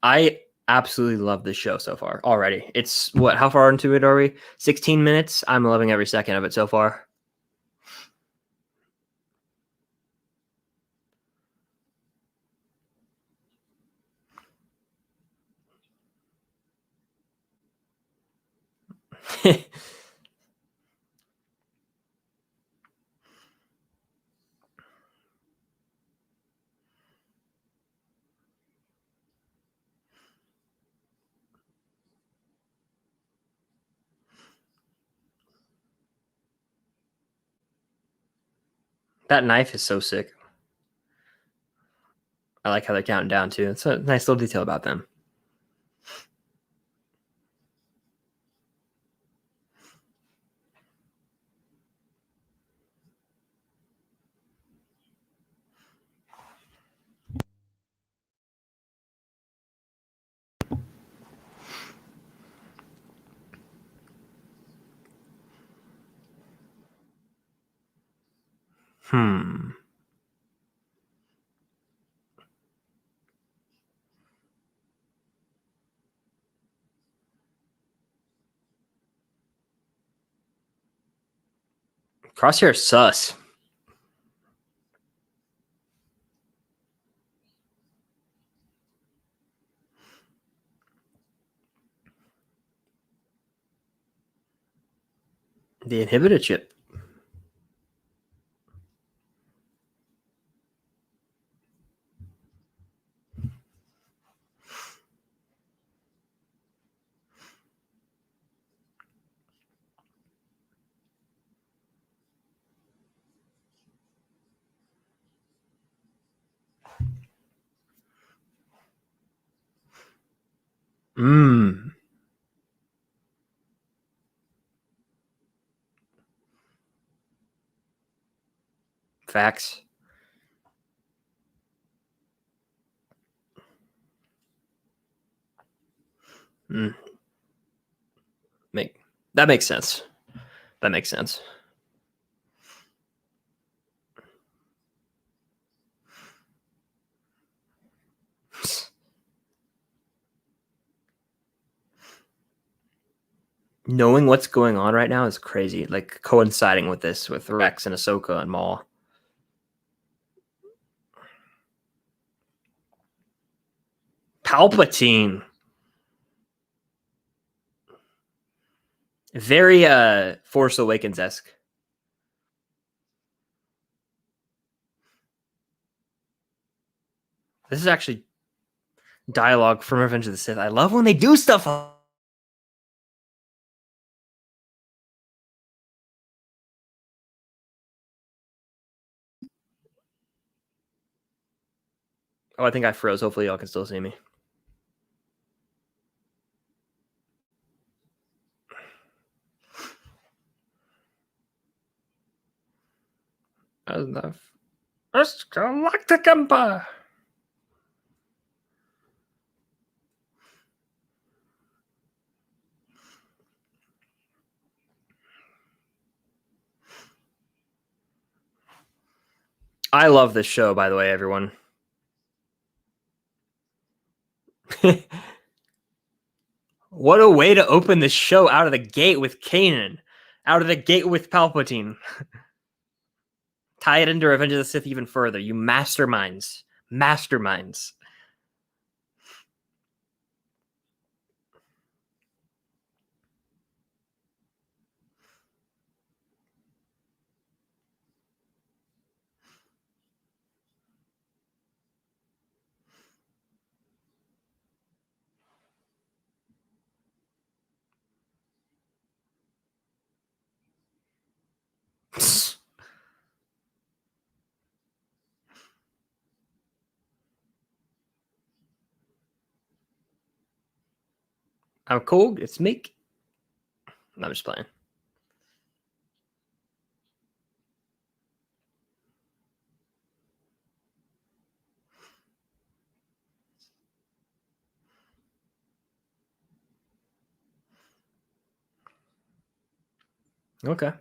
I absolutely love this show so far already. It's what? How far into it are we? 16 minutes. I'm loving every second of it so far. That knife is so sick. I like how they're counting down too. It's a nice little detail about them. Hmm. Crosshair sus. The inhibitor chip. Mmm. Facts. Mm. Make that makes sense. That makes sense. Knowing what's going on right now is crazy. Like coinciding with this, with Rex and Ahsoka and Maul. Palpatine. Very Force Awakens esque. This is actually dialogue from Revenge of the Sith. I love when they do stuff. Oh, I think I froze. Hopefully, y'all can still see me. as the first galactic empire. I love this show, by the way, everyone. What a way to open the show out of the gate with Kanan, out of the gate with Palpatine. Tie it into Revenge of the Sith even further. You masterminds. Masterminds. I'm cool. It's Meek. I'm just playing. Okay.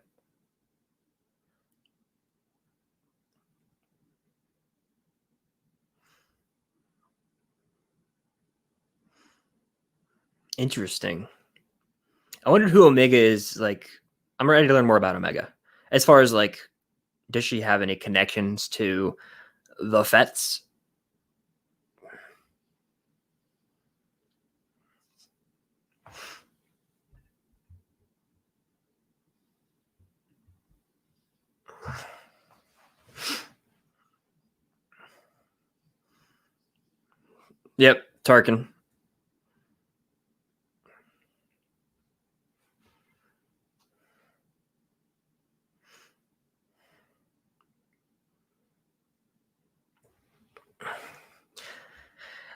Interesting. I wondered who Omega is. Like, I'm ready to learn more about Omega. As far as like, does she have any connections to the Fets? Yep, Tarkin.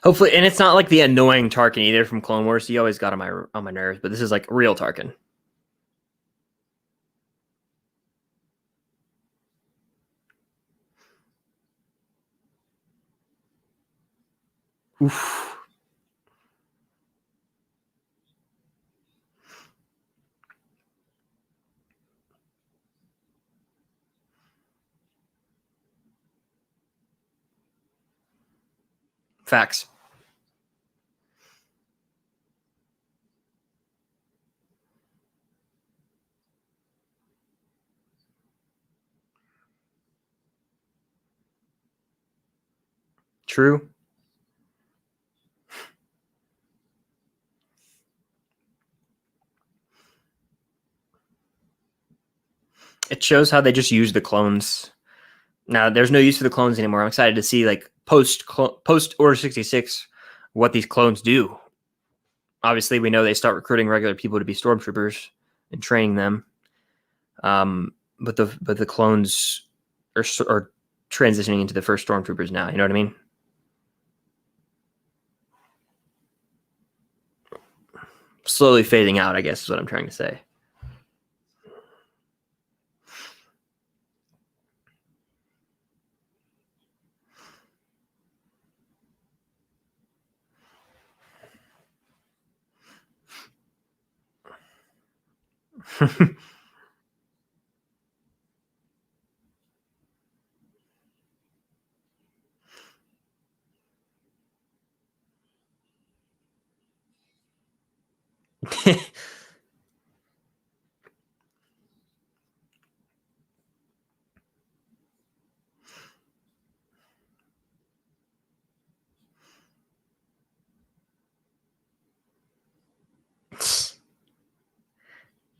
Hopefully, and it's not like the annoying Tarkin either from Clone Wars. He always got on my nerves, but this is like real Tarkin. Oof. Facts. True. It shows how they just use the clones. Now, there's no use for the clones anymore. I'm excited to see like post Order 66 what these clones do. Obviously, we know they start recruiting regular people to be stormtroopers and training them. But the clones are transitioning into the first stormtroopers now. You know what I mean? Slowly fading out, I guess, is what I'm trying to say.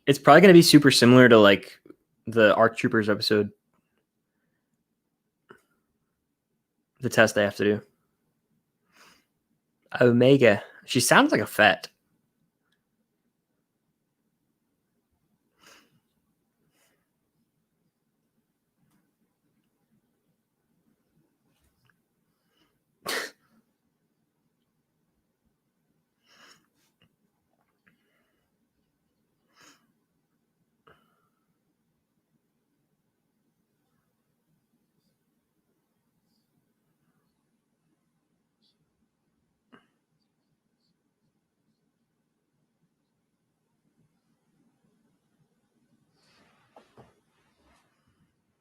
It's probably going to be super similar to like the ARC Troopers episode, the test they have to do. Omega. She sounds like a Fett.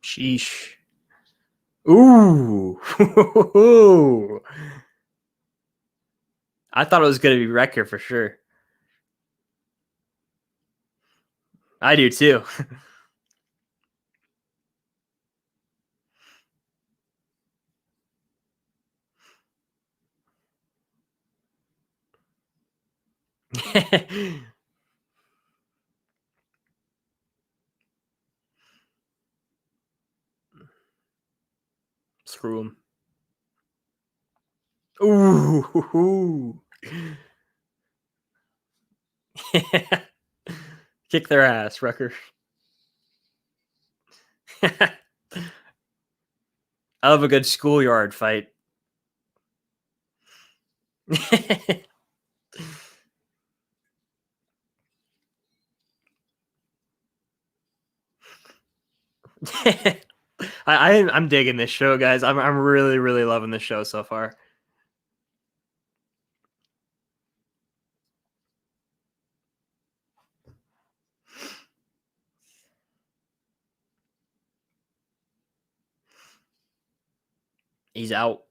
Sheesh. Ooh. I thought it was going to be Wrecker for sure. I do too. Screw him. Ooh. Kick their ass, Wrecker. I love a good schoolyard fight. I'm digging this show, guys. I'm really loving this show so far. He's out.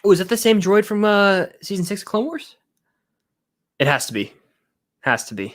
Oh, is that the same droid from season 6 of Clone Wars? It has to be. Has to be.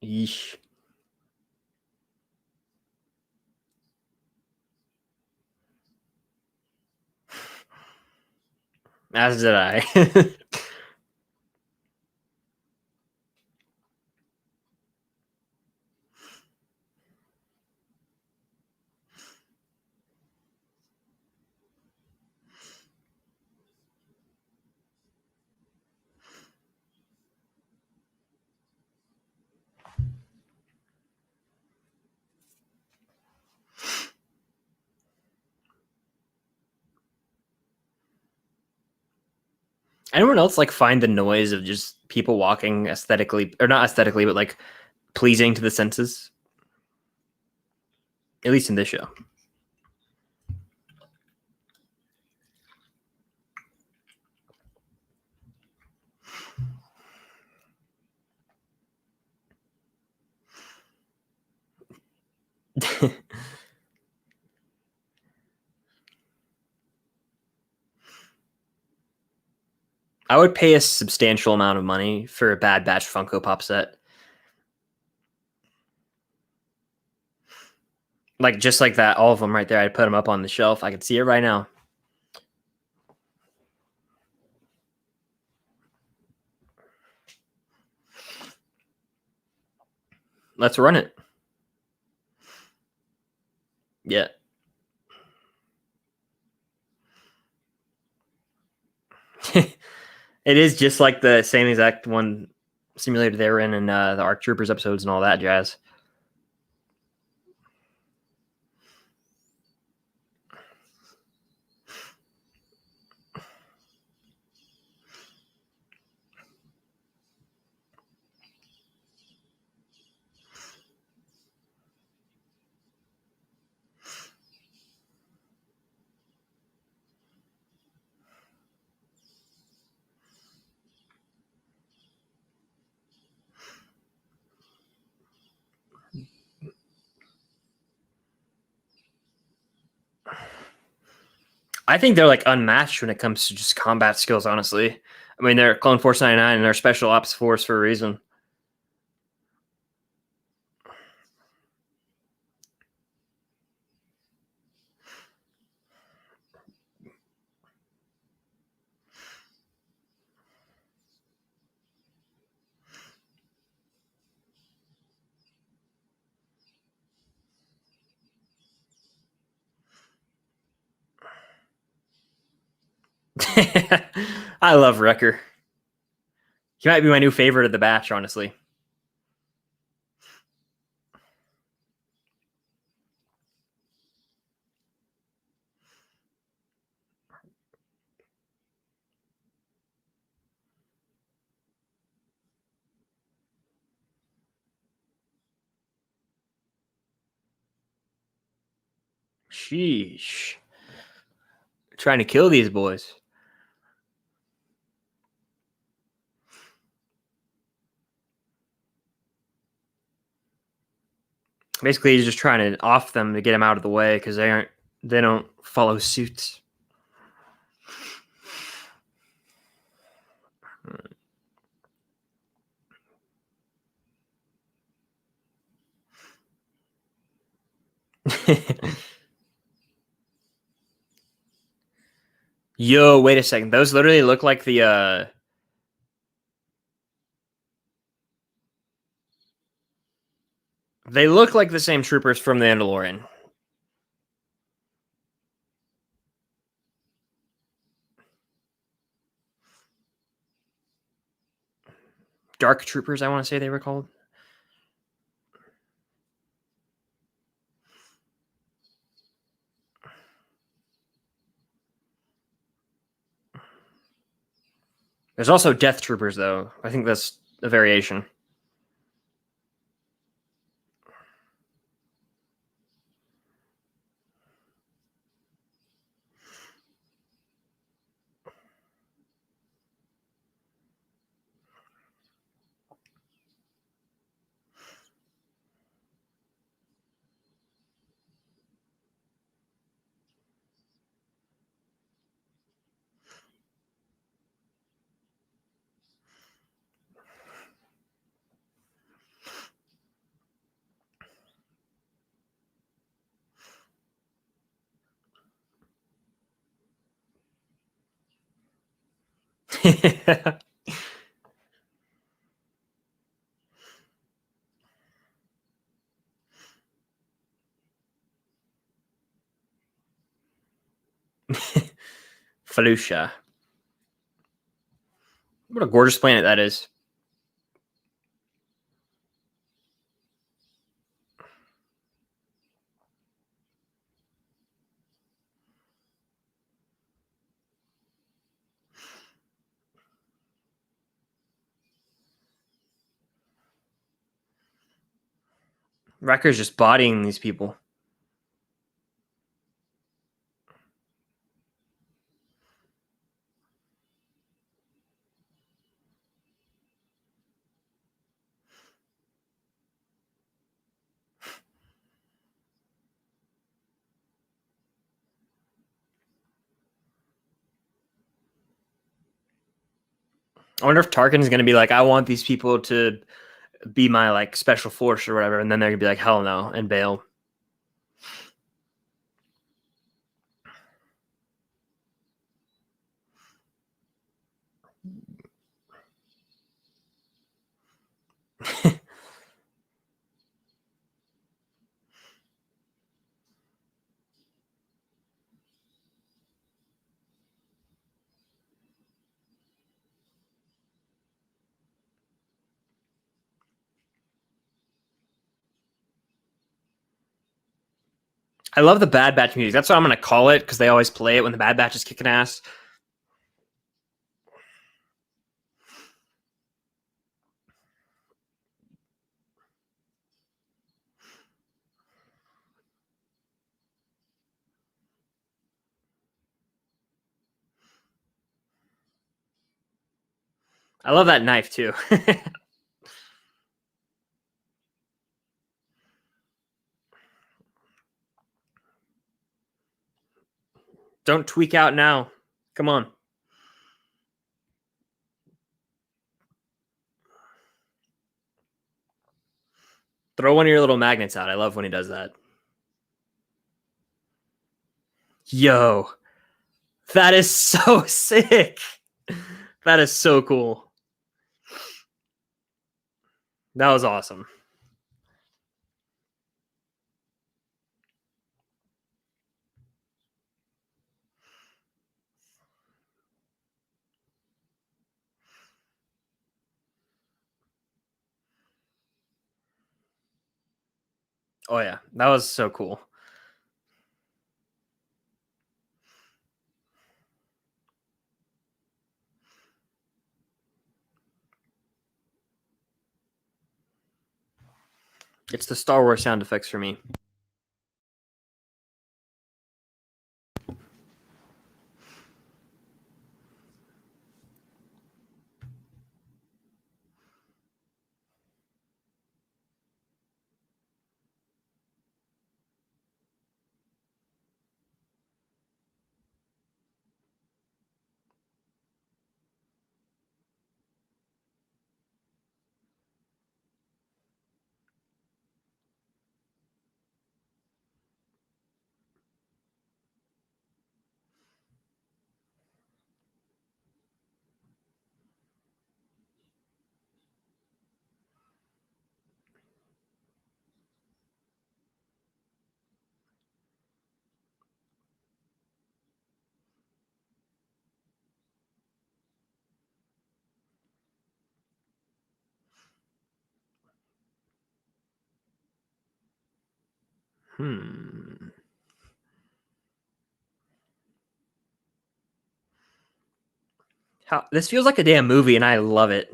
Yeesh. As did I. Anyone else like find the noise of just people walking aesthetically, or not aesthetically, but like pleasing to the senses? At least in this show. I would pay a substantial amount of money for a Bad Batch Funko Pop set. Like just like that, all of them right there. I'd put them up on the shelf. I could see it right now. Let's run it. Yeah. It is just like the same exact one simulator they were in the ARC Troopers episodes and all that jazz. I think they're like unmatched when it comes to just combat skills. Honestly, I mean they're Clone Force 99 and they're Special Ops Force for a reason. I love Wrecker. He might be my new favorite of the batch, honestly. Sheesh. Trying to kill these boys. Basically, he's just trying to off them to get them out of the way because they don't follow suit. Yo, wait a second. Those literally look like the they look like the same troopers from the Mandalorian. Dark troopers, I want to say they were called. There's also death troopers though. I think that's a variation. Felucia. What a gorgeous planet that is. Wrecker's just bodying these people. I wonder if Tarkin is going to be like, I want these people to be my like special force or whatever, and then they're gonna be like, hell no, and bail. I love the Bad Batch music. That's what I'm gonna call it because they always play it when the Bad Batch is kicking ass. I love that knife too. Don't tweak out now. Come on. Throw one of your little magnets out. I love when he does that. Yo, that is so sick. That is so cool. That was awesome. Oh yeah, that was so cool. It's the Star Wars sound effects for me. This feels like a damn movie, and I love it.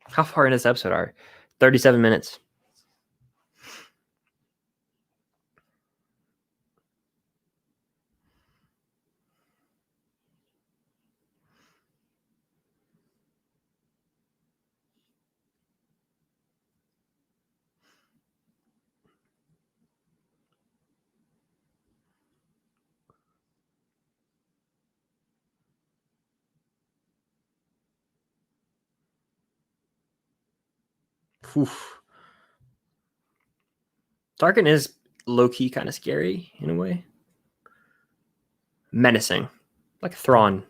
How far in this episode are? 37 minutes. Oof. Tarkin is low-key kind of scary in a way. Menacing. Like Thrawn.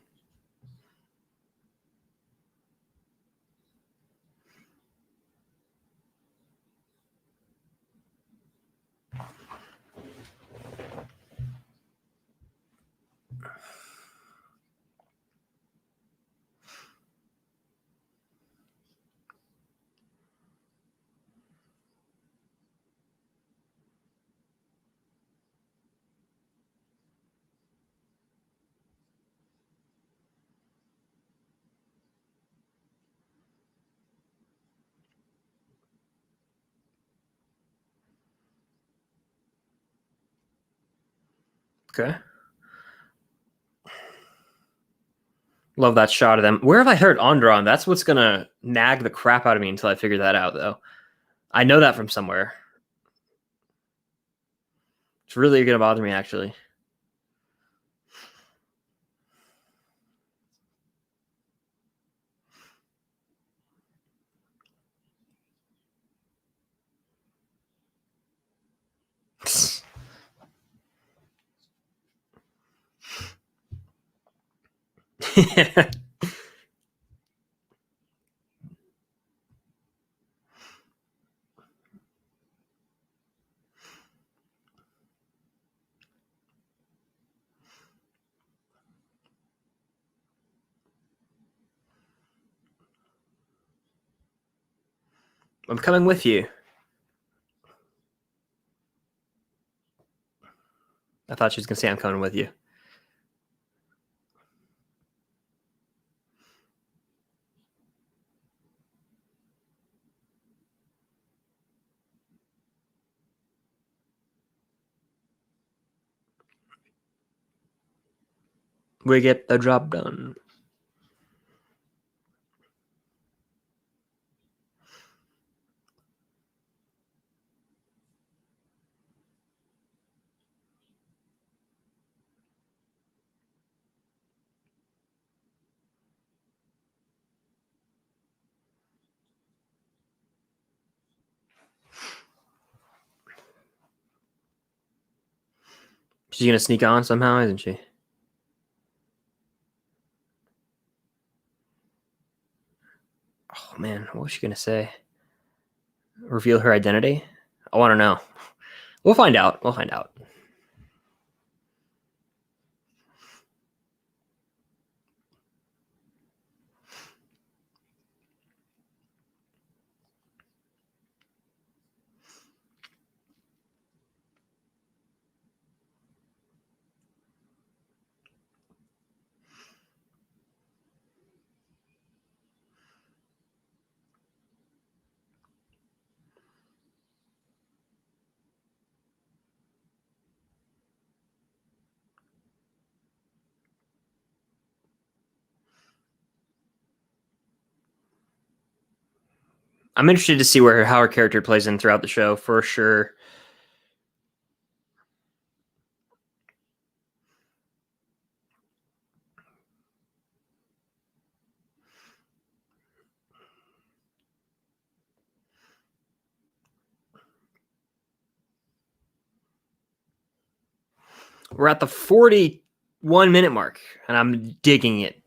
Okay. Love that shot of them. Where have I heard Andron? That's what's gonna nag the crap out of me until I figure that out, though. I know that from somewhere. It's really gonna bother me, actually. I'm coming with you. I thought she was gonna say I'm coming with you. We get the job done. She's gonna sneak on somehow, isn't she? Oh man, what was she gonna say? Reveal her identity? I want to know. We'll find out. We'll find out. I'm interested to see how her character plays in throughout the show for sure. We're at the 41-minute mark, and I'm digging it.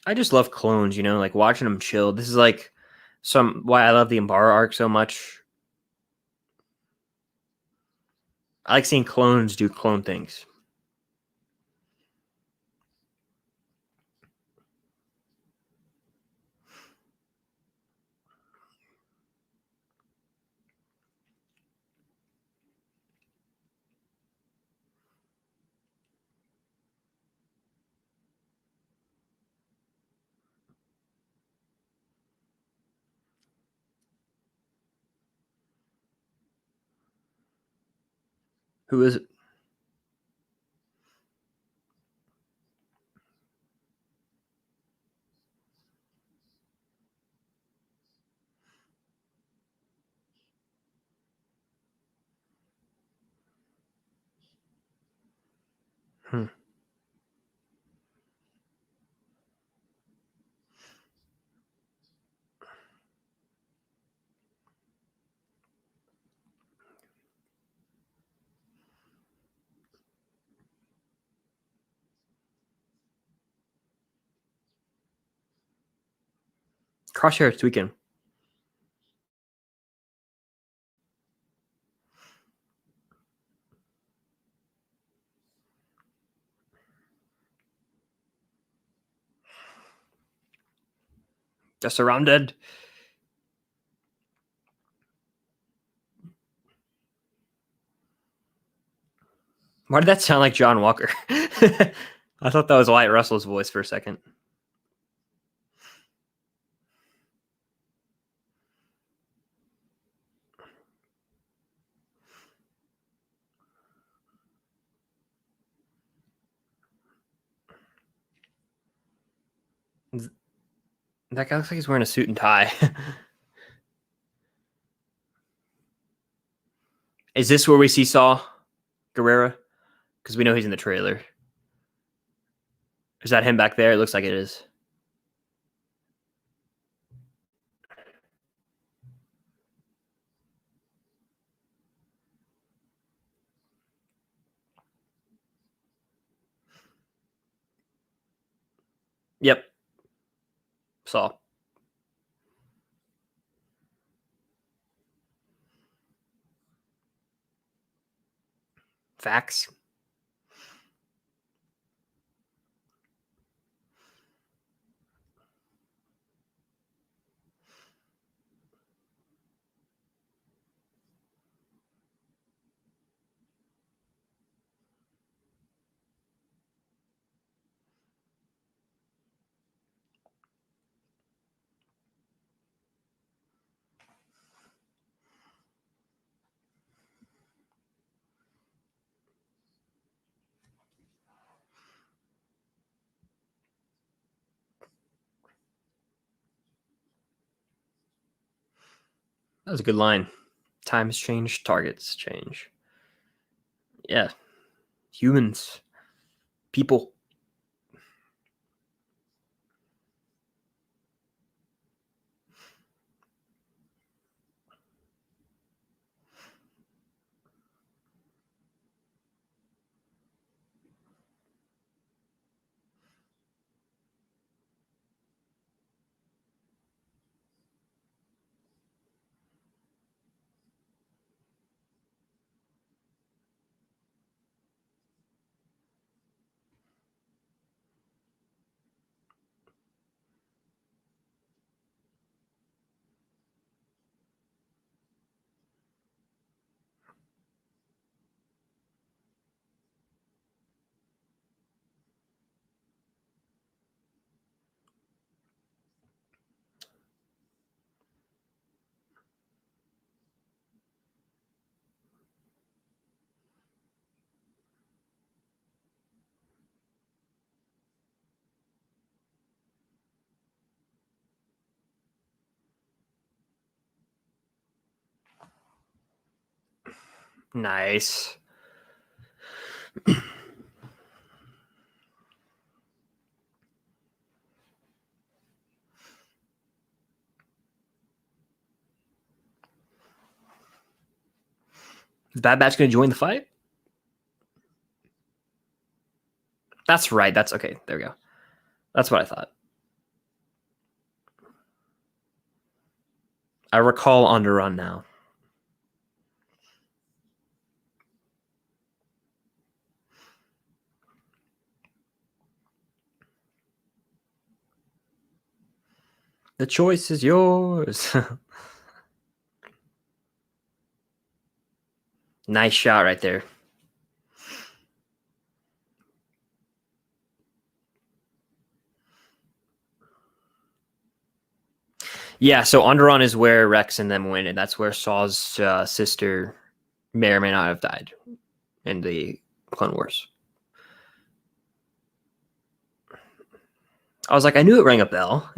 I just love clones, like watching them chill. This is like why I love the Embara arc so much. I like seeing clones do clone things. Who is it? Hmm. Crosshair tweaking. Just surrounded. Why did that sound like John Walker? I thought that was Wyatt Russell's voice for a second. That guy looks like he's wearing a suit and tie. Is this where we see Saw Gerrera? Because we know he's in the trailer. Is that him back there? It looks like it is. Yep. Saw. Facts. That was a good line. Times change, targets change. Yeah. Humans, people. Nice. Is Bad Batch going to join the fight? That's right. That's okay. There we go. That's what I thought. I recall On the Run now. The choice is yours. Nice shot right there. Yeah, so Onderon is where Rex and them win, and that's where Saw's sister may or may not have died in the Clone Wars. I was like, I knew it rang a bell.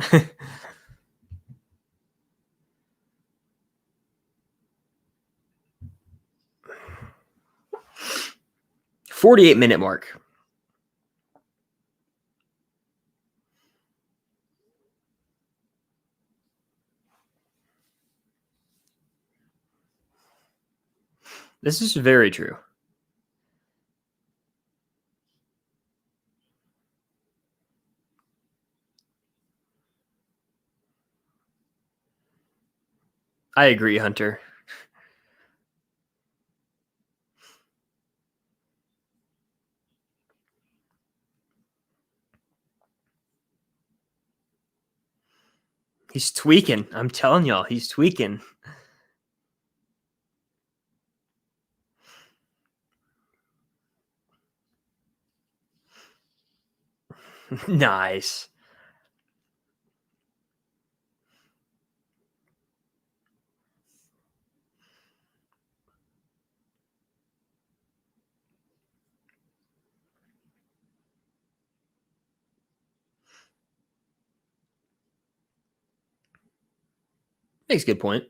48-minute mark. This is very true. I agree, Hunter. He's tweaking. I'm telling y'all, he's tweaking. Nice. Makes a good point.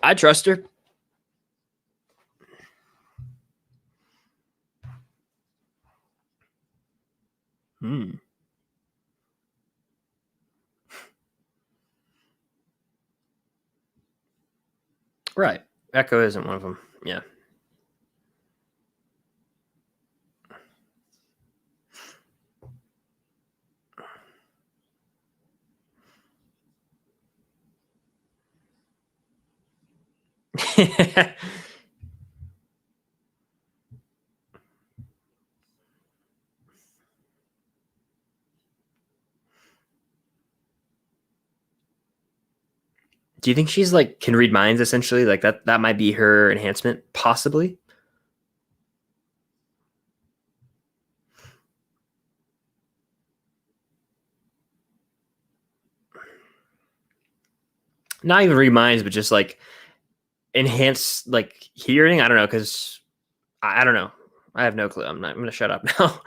I trust her. Hmm. Right. Echo isn't one of them. Yeah. Do you think she's like can read minds essentially? Like that might be her enhancement, possibly. Not even read minds, but just like enhance like hearing. I don't know, because I don't know. I have no clue. I'm gonna shut up now.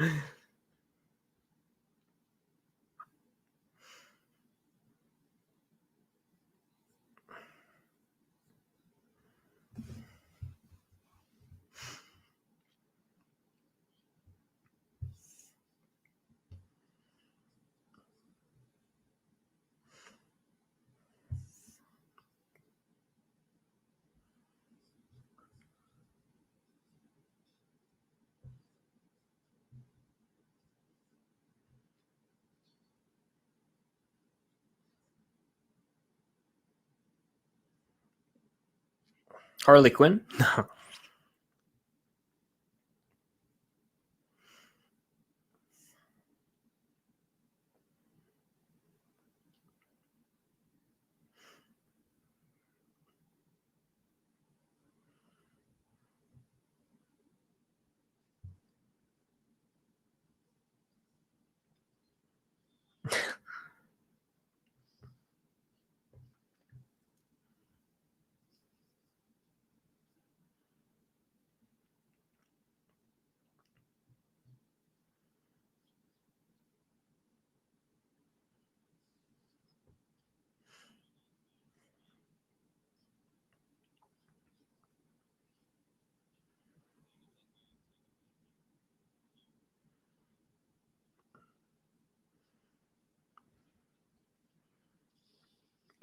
Harley Quinn.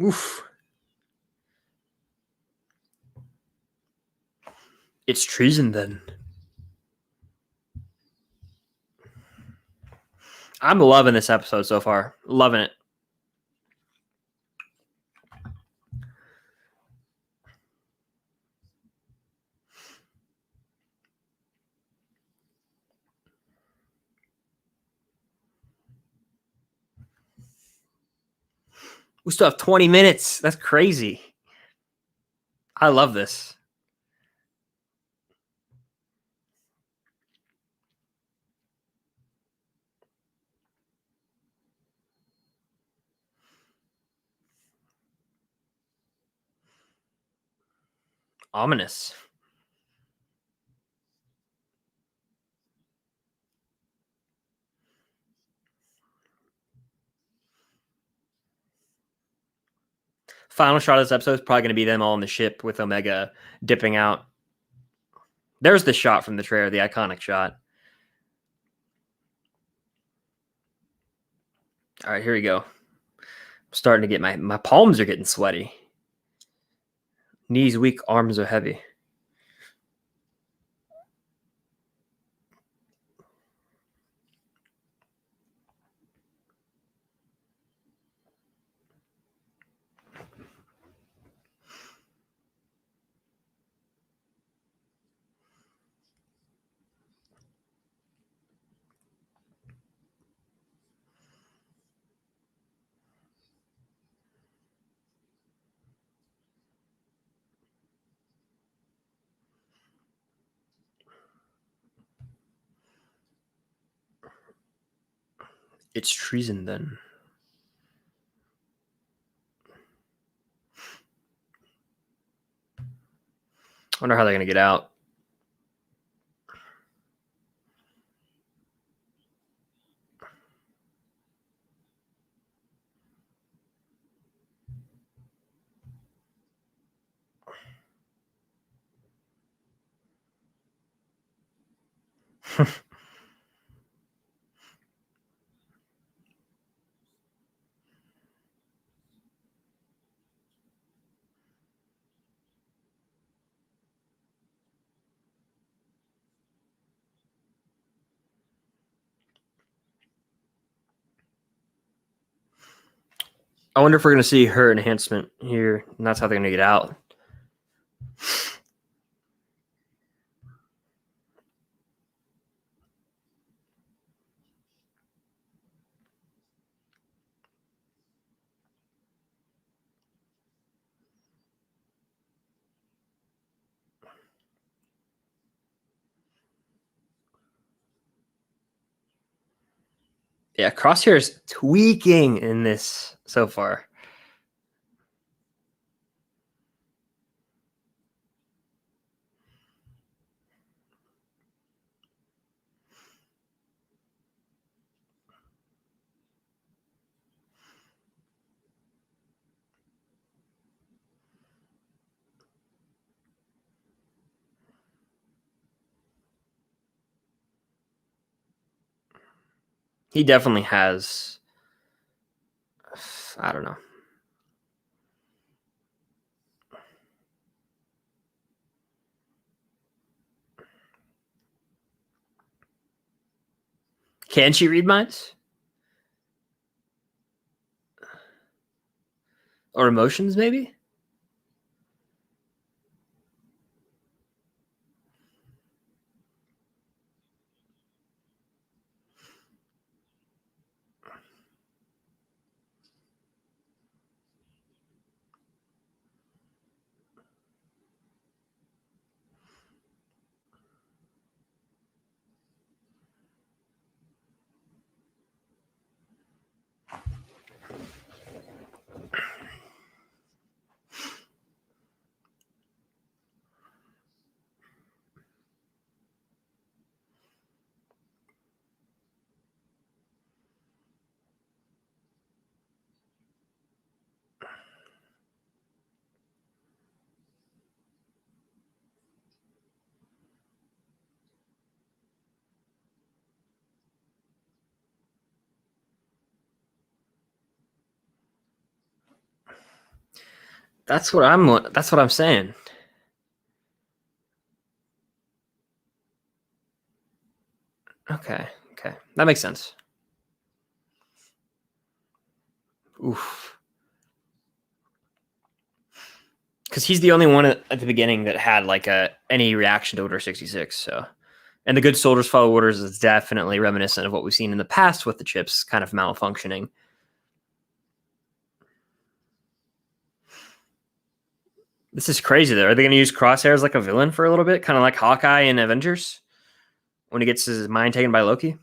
Oof. It's treason then. I'm loving this episode so far. Loving it. We still have 20 minutes. That's crazy. I love this. Ominous. Final shot of this episode is probably going to be them all on the ship with Omega dipping out. There's the shot from the trailer, the iconic shot. All right, here we go. I'm starting to get my palms are getting sweaty. Knees weak, arms are heavy. It's treason then. I wonder how they're going to get out. I wonder if we're going to see her enhancement here, and that's how they're going to get out. Yeah, Crosshair is tweaking in this so far. He definitely has. I don't know. Can she read minds or emotions? Maybe. That's what I'm. That's what I'm saying. Okay. Okay. That makes sense. Oof. Because he's the only one at the beginning that had like any reaction to Order 66. So, and the good soldiers follow orders is definitely reminiscent of what we've seen in the past with the chips kind of malfunctioning. This is crazy though. Are they going to use Crosshair as like a villain for a little bit, kind of like Hawkeye in Avengers when he gets his mind taken by Loki?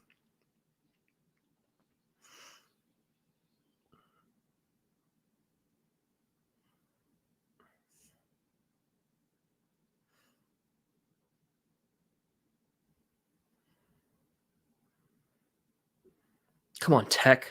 Come on, Tech.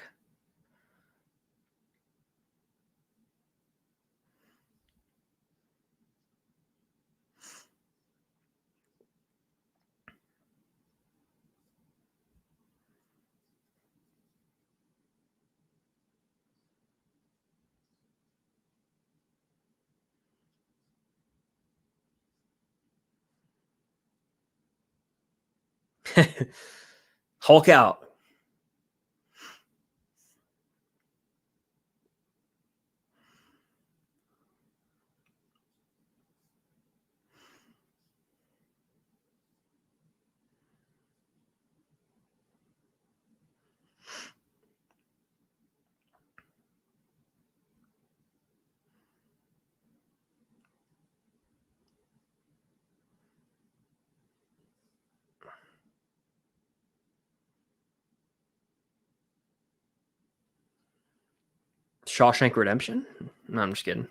Hulk out. 'Shawshank Redemption'? No, I'm just kidding.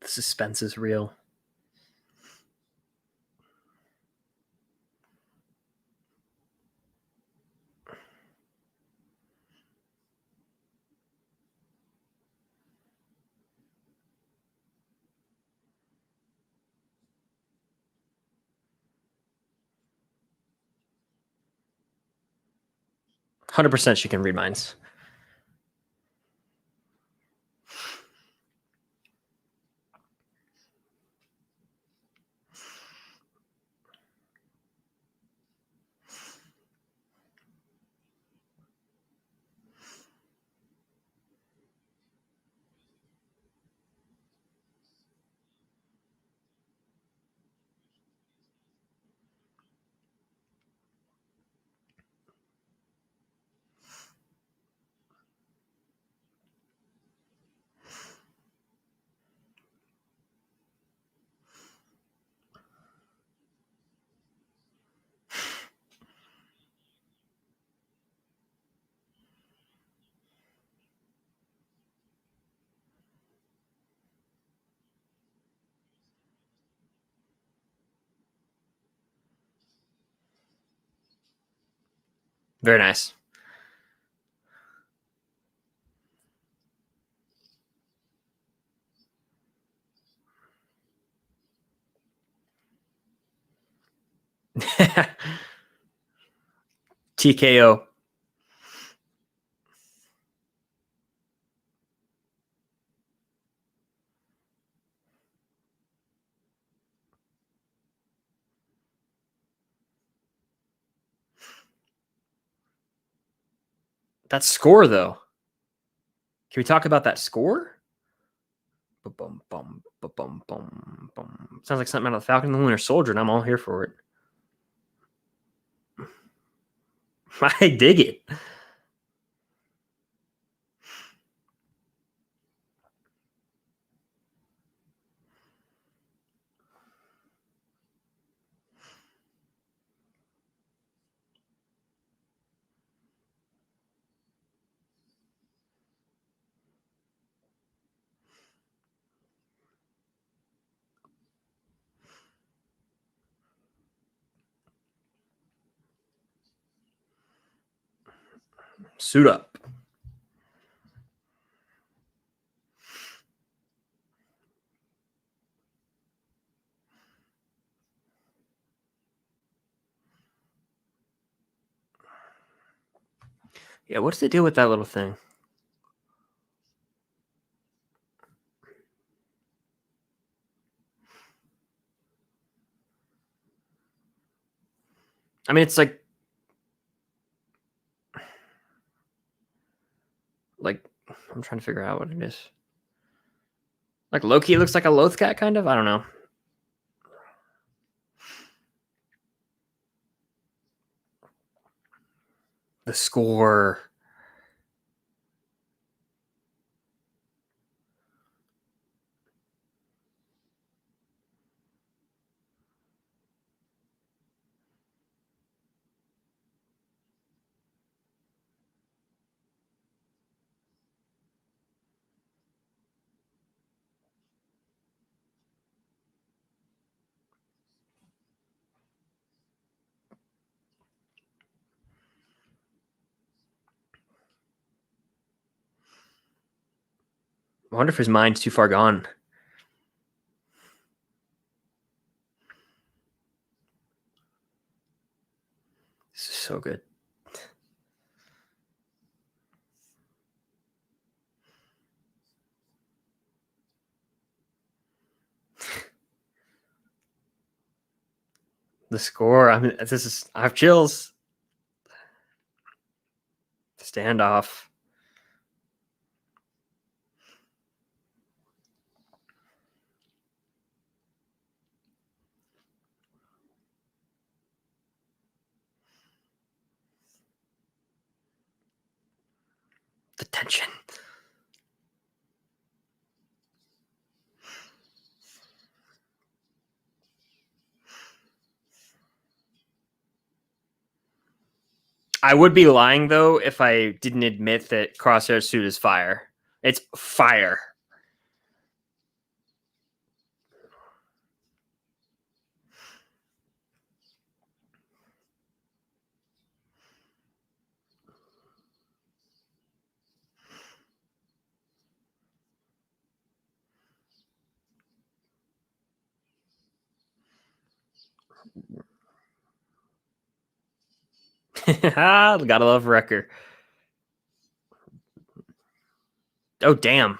The suspense is real. %, she can read minds. Very nice. TKO. That score, though. Can we talk about that score? Bum, bum, bum, bum, bum. Sounds like something out of the Falcon and the Winter Soldier, and I'm all here for it. I dig it. Suit up. Yeah, what's the deal with that little thing? I mean, it's like I'm trying to figure out what it is. Like Loki looks like a Loth cat, kind of. I don't know. The score. I wonder if his mind's too far gone. This is so good. The score. I mean, this is. I have chills. Standoff. The tension. I would be lying though if I didn't admit that Crosshair's suit is fire. It's fire. Gotta love Wrecker. Oh damn.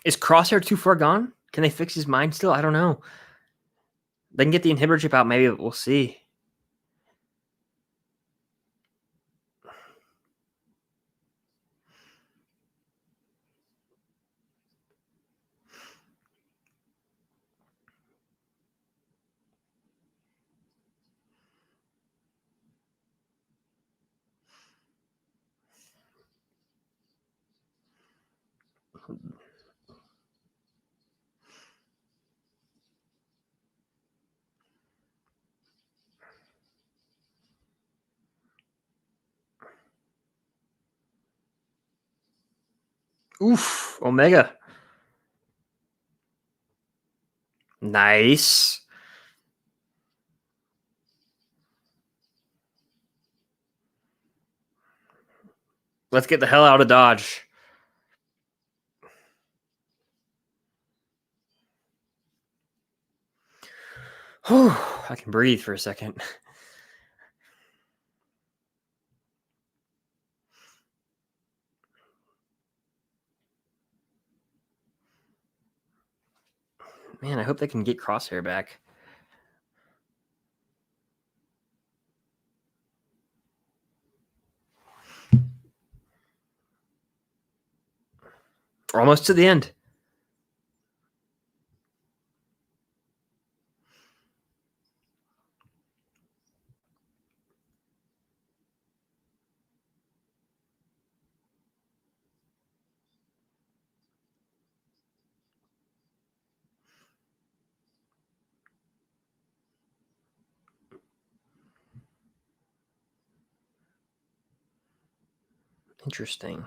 Is Crosshair too far gone? Can they fix his mind still? I don't know. They can get the inhibitor chip out. Maybe we'll see. Oof. Omega. Nice. Let's get the hell out of Dodge. Whew, I can breathe for a second. Man, I hope they can get Crosshair back. We're almost to the end. Interesting.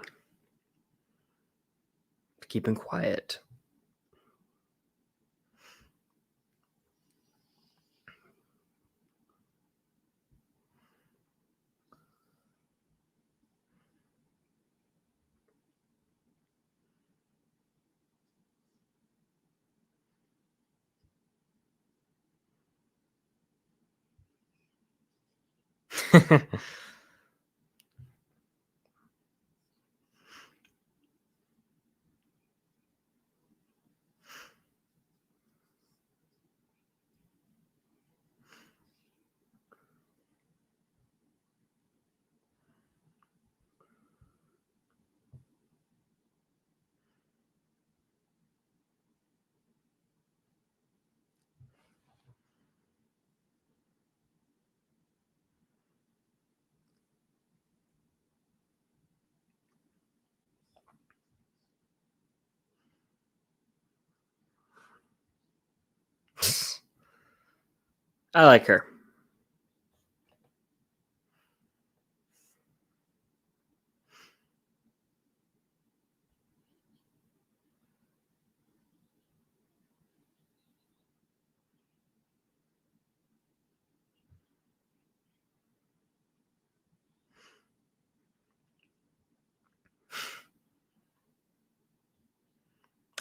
Keeping quiet. I like her.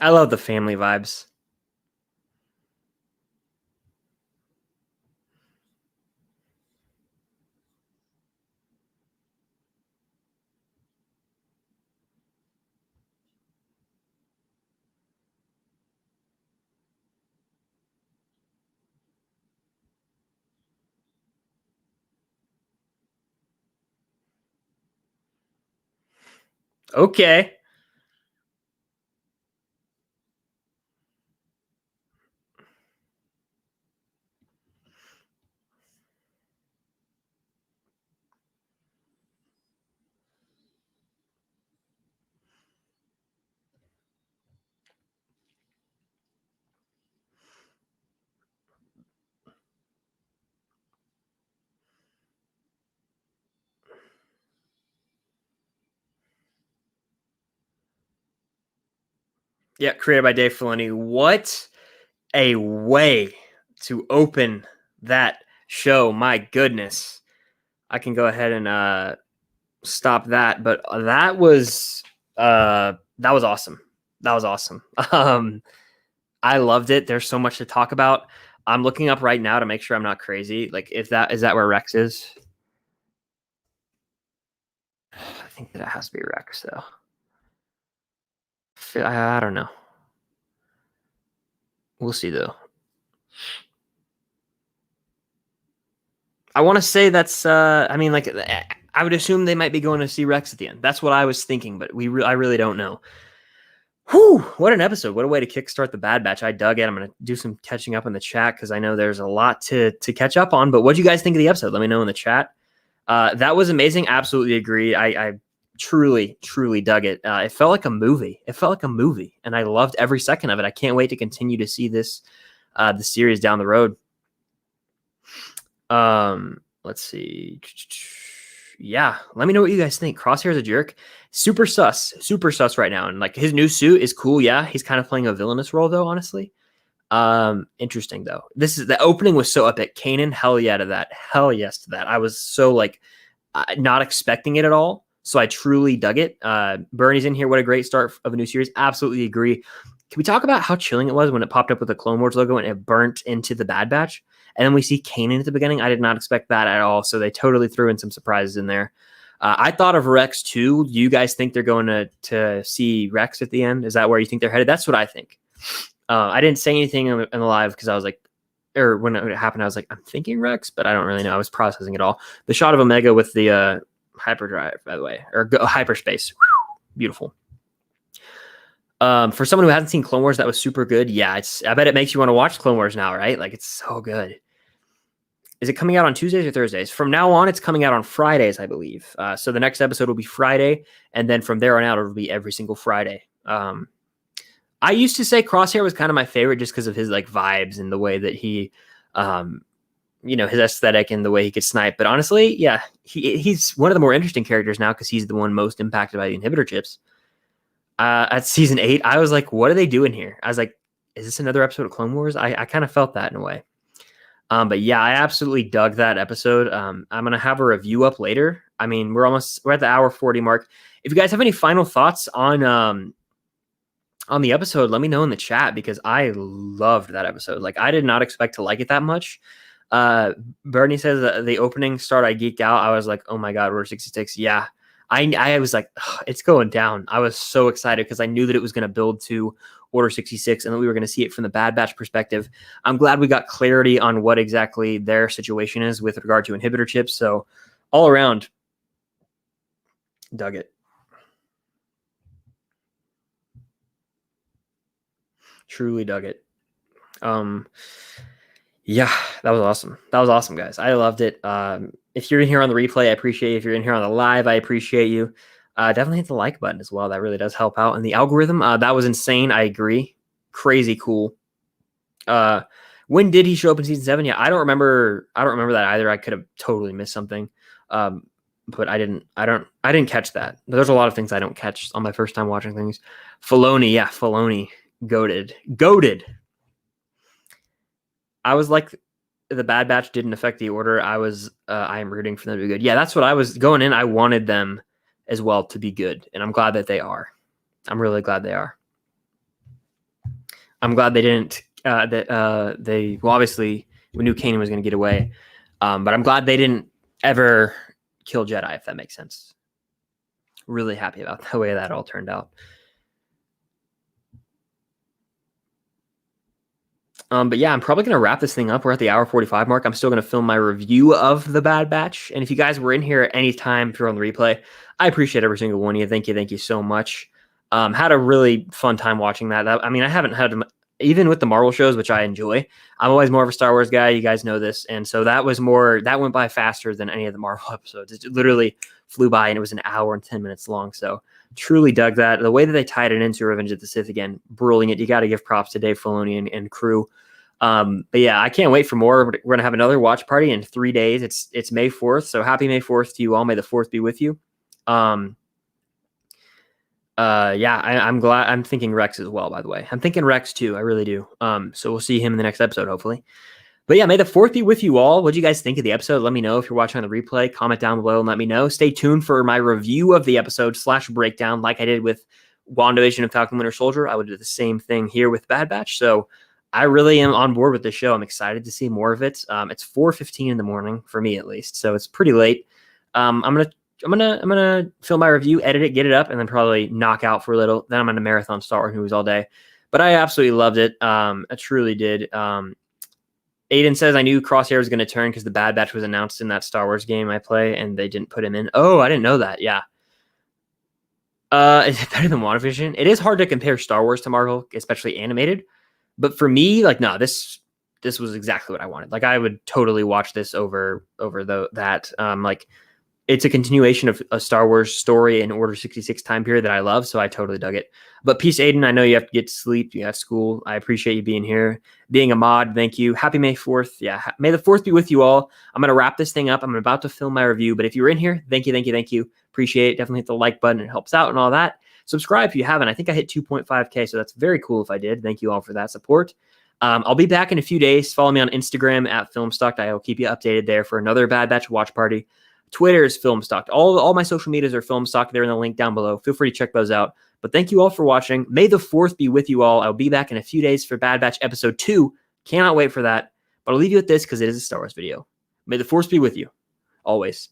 I love the family vibes. Okay. Yeah, created by Dave Filoni. What a way to open that show. My goodness. I can go ahead and stop that, but that was awesome. That was awesome. I loved it. There's so much to talk about. I'm looking up right now to make sure I'm not crazy. Like, if that is that where Rex is? I think that it has to be Rex, though. I don't know. We'll see, though. I want to say that's. I mean, like, I would assume they might be going to see Rex at the end. That's what I was thinking, but I really don't know. Whew, what an episode. What a way to kickstart the Bad Batch. I dug it. I'm going to do some catching up in the chat because I know there's a lot to catch up on. But what do you guys think of the episode? Let me know in the chat. That was amazing. Absolutely agree. I truly, truly dug it. It felt like a movie. And I loved every second of it. I can't wait to continue to see this, the series down the road. Let's see. Yeah, let me know what you guys think. Crosshair's a jerk. Super sus right now. And like his new suit is cool. Yeah, he's kind of playing a villainous role though, honestly. Interesting though. The opening was so epic. Kanan, hell yeah to that. Hell yes to that. I was so like not expecting it at all. So I truly dug it. Bernie's in here. What a great start of a new series. Absolutely agree. Can we talk about how chilling it was when it popped up with the Clone Wars logo and it burnt into the Bad Batch? And then we see Kanan at the beginning. I did not expect that at all. So they totally threw in some surprises in there. I thought of Rex too. Do you guys think they're going to see Rex at the end? Is that where you think they're headed? That's what I think. I didn't say anything in the live because I was like, or when it happened, I was like, I'm thinking Rex, but I don't really know. I was processing it all. The shot of Omega with the hyperdrive, by the way, or hyperspace. Beautiful. For someone who hasn't seen Clone Wars, that was super good. Yeah, I bet it makes you want to watch Clone Wars now, right? Like, it's so good. Is it coming out on Tuesdays or Thursdays? From now on, it's coming out on Fridays, I believe. So the next episode will be Friday, and then from there on out, it'll be every single Friday. I used to say Crosshair was kind of my favorite just because of his like vibes and the way that he, his aesthetic and the way he could snipe. But honestly, yeah, he's one of the more interesting characters now because he's the one most impacted by the inhibitor chips. At season 8, I was like, what are they doing here? I was like, is this another episode of Clone Wars? I kind of felt that in a way. But yeah, I absolutely dug that episode. I'm going to have a review up later. I mean, we're at the hour 40 mark. If you guys have any final thoughts on the episode, let me know in the chat because I loved that episode. Like, I did not expect to like it that much. Bernie says the opening start, I geeked out. I was like, oh my God, Order 66. Yeah. I was like, it's going down. I was so excited because I knew that it was going to build to Order 66 and that we were going to see it from the Bad Batch perspective. I'm glad we got clarity on what exactly their situation is with regard to inhibitor chips. So all around, dug it. Truly dug it. Yeah, that was awesome. That was awesome, guys. I loved it. If you're in here on the replay, I appreciate you. If you're in here on the live, I appreciate you. Definitely hit the like button as well. That really does help out. And the algorithm, that was insane. I agree. Crazy cool. When did he show up in season 7? Yeah, I don't remember that either. I could have totally missed something. But I didn't catch that. There's a lot of things I don't catch on my first time watching things. Filoni, yeah, Filoni. Goated. I was like, the Bad Batch didn't affect the Order. I am rooting for them to be good. Yeah, that's what I was going in. I wanted them as well to be good, and I'm glad that they are. I'm really glad they are. I'm glad they didn't. Well, obviously we knew Kanan was going to get away, but I'm glad they didn't ever kill Jedi. If that makes sense. Really happy about the way that all turned out. But yeah, I'm probably going to wrap this thing up. We're at the hour 45 mark. I'm still going to film my review of the Bad Batch. And if you guys were in here at any time, if you're on the replay, I appreciate every single one of you. Thank you so much. Had a really fun time watching that. I mean, I haven't had, even with the Marvel shows, which I enjoy, I'm always more of a Star Wars guy. You guys know this. And so that went by faster than any of the Marvel episodes. It literally flew by and it was an hour and 10 minutes long. So truly dug that. The way that they tied it into Revenge of the Sith, again, brilliant. You got to give props to Dave Filoni and crew. But yeah, I can't wait for more. We're going to have another watch party in 3 days. It's May 4th. So happy May 4th to you all. May the 4th be with you. Yeah, I'm glad. I'm thinking Rex as well, by the way. I'm thinking Rex too. I really do. So we'll see him in the next episode, hopefully. But yeah, may the 4th be with you all. What do you guys think of the episode? Let me know if you're watching on the replay. Comment down below and let me know. Stay tuned for my review of the episode / breakdown like I did with WandaVision and Falcon Winter Soldier. I would do the same thing here with Bad Batch. So I really am on board with this show. I'm excited to see more of it. It's 4:15 in the morning for me, at least. So it's pretty late. I'm gonna film my review, edit it, get it up, and then probably knock out for a little. Then I'm gonna marathon Star Wars movies all day. But I absolutely loved it. I truly did. Aiden says, I knew Crosshair was going to turn because the Bad Batch was announced in that Star Wars game I play, and they didn't put him in. Oh, I didn't know that. Yeah. Is it better than WandaVision? It is hard to compare Star Wars to Marvel, especially animated. But for me, like, no, this was exactly what I wanted. Like, I would totally watch this over that. Like, it's a continuation of a Star Wars story in Order 66 time period that I love, so I totally dug it. But peace, Aiden. I know you have to get to sleep. You have school. I appreciate you being here, being a mod. Thank you. Happy May 4th. Yeah, May the 4th be with you all. I'm going to wrap this thing up. I'm about to film my review, but if you're in here, thank you, thank you, thank you. Appreciate it. Definitely hit the like button. It helps out and all that. Subscribe if you haven't. I think I hit 2.5K, so that's very cool if I did. Thank you all for that support. I'll be back in a few days. Follow me on Instagram at Filmstocked. I will keep you updated there for another Bad Batch watch party. Twitter is Filmstocked. All my social medias are Filmstocked. They're in the link down below. Feel free to check those out. But thank you all for watching. May the 4th be with you all. I'll be back in a few days for Bad Batch episode 2. Cannot wait for that. But I'll leave you with this because it is a Star Wars video. May the Force be with you. Always.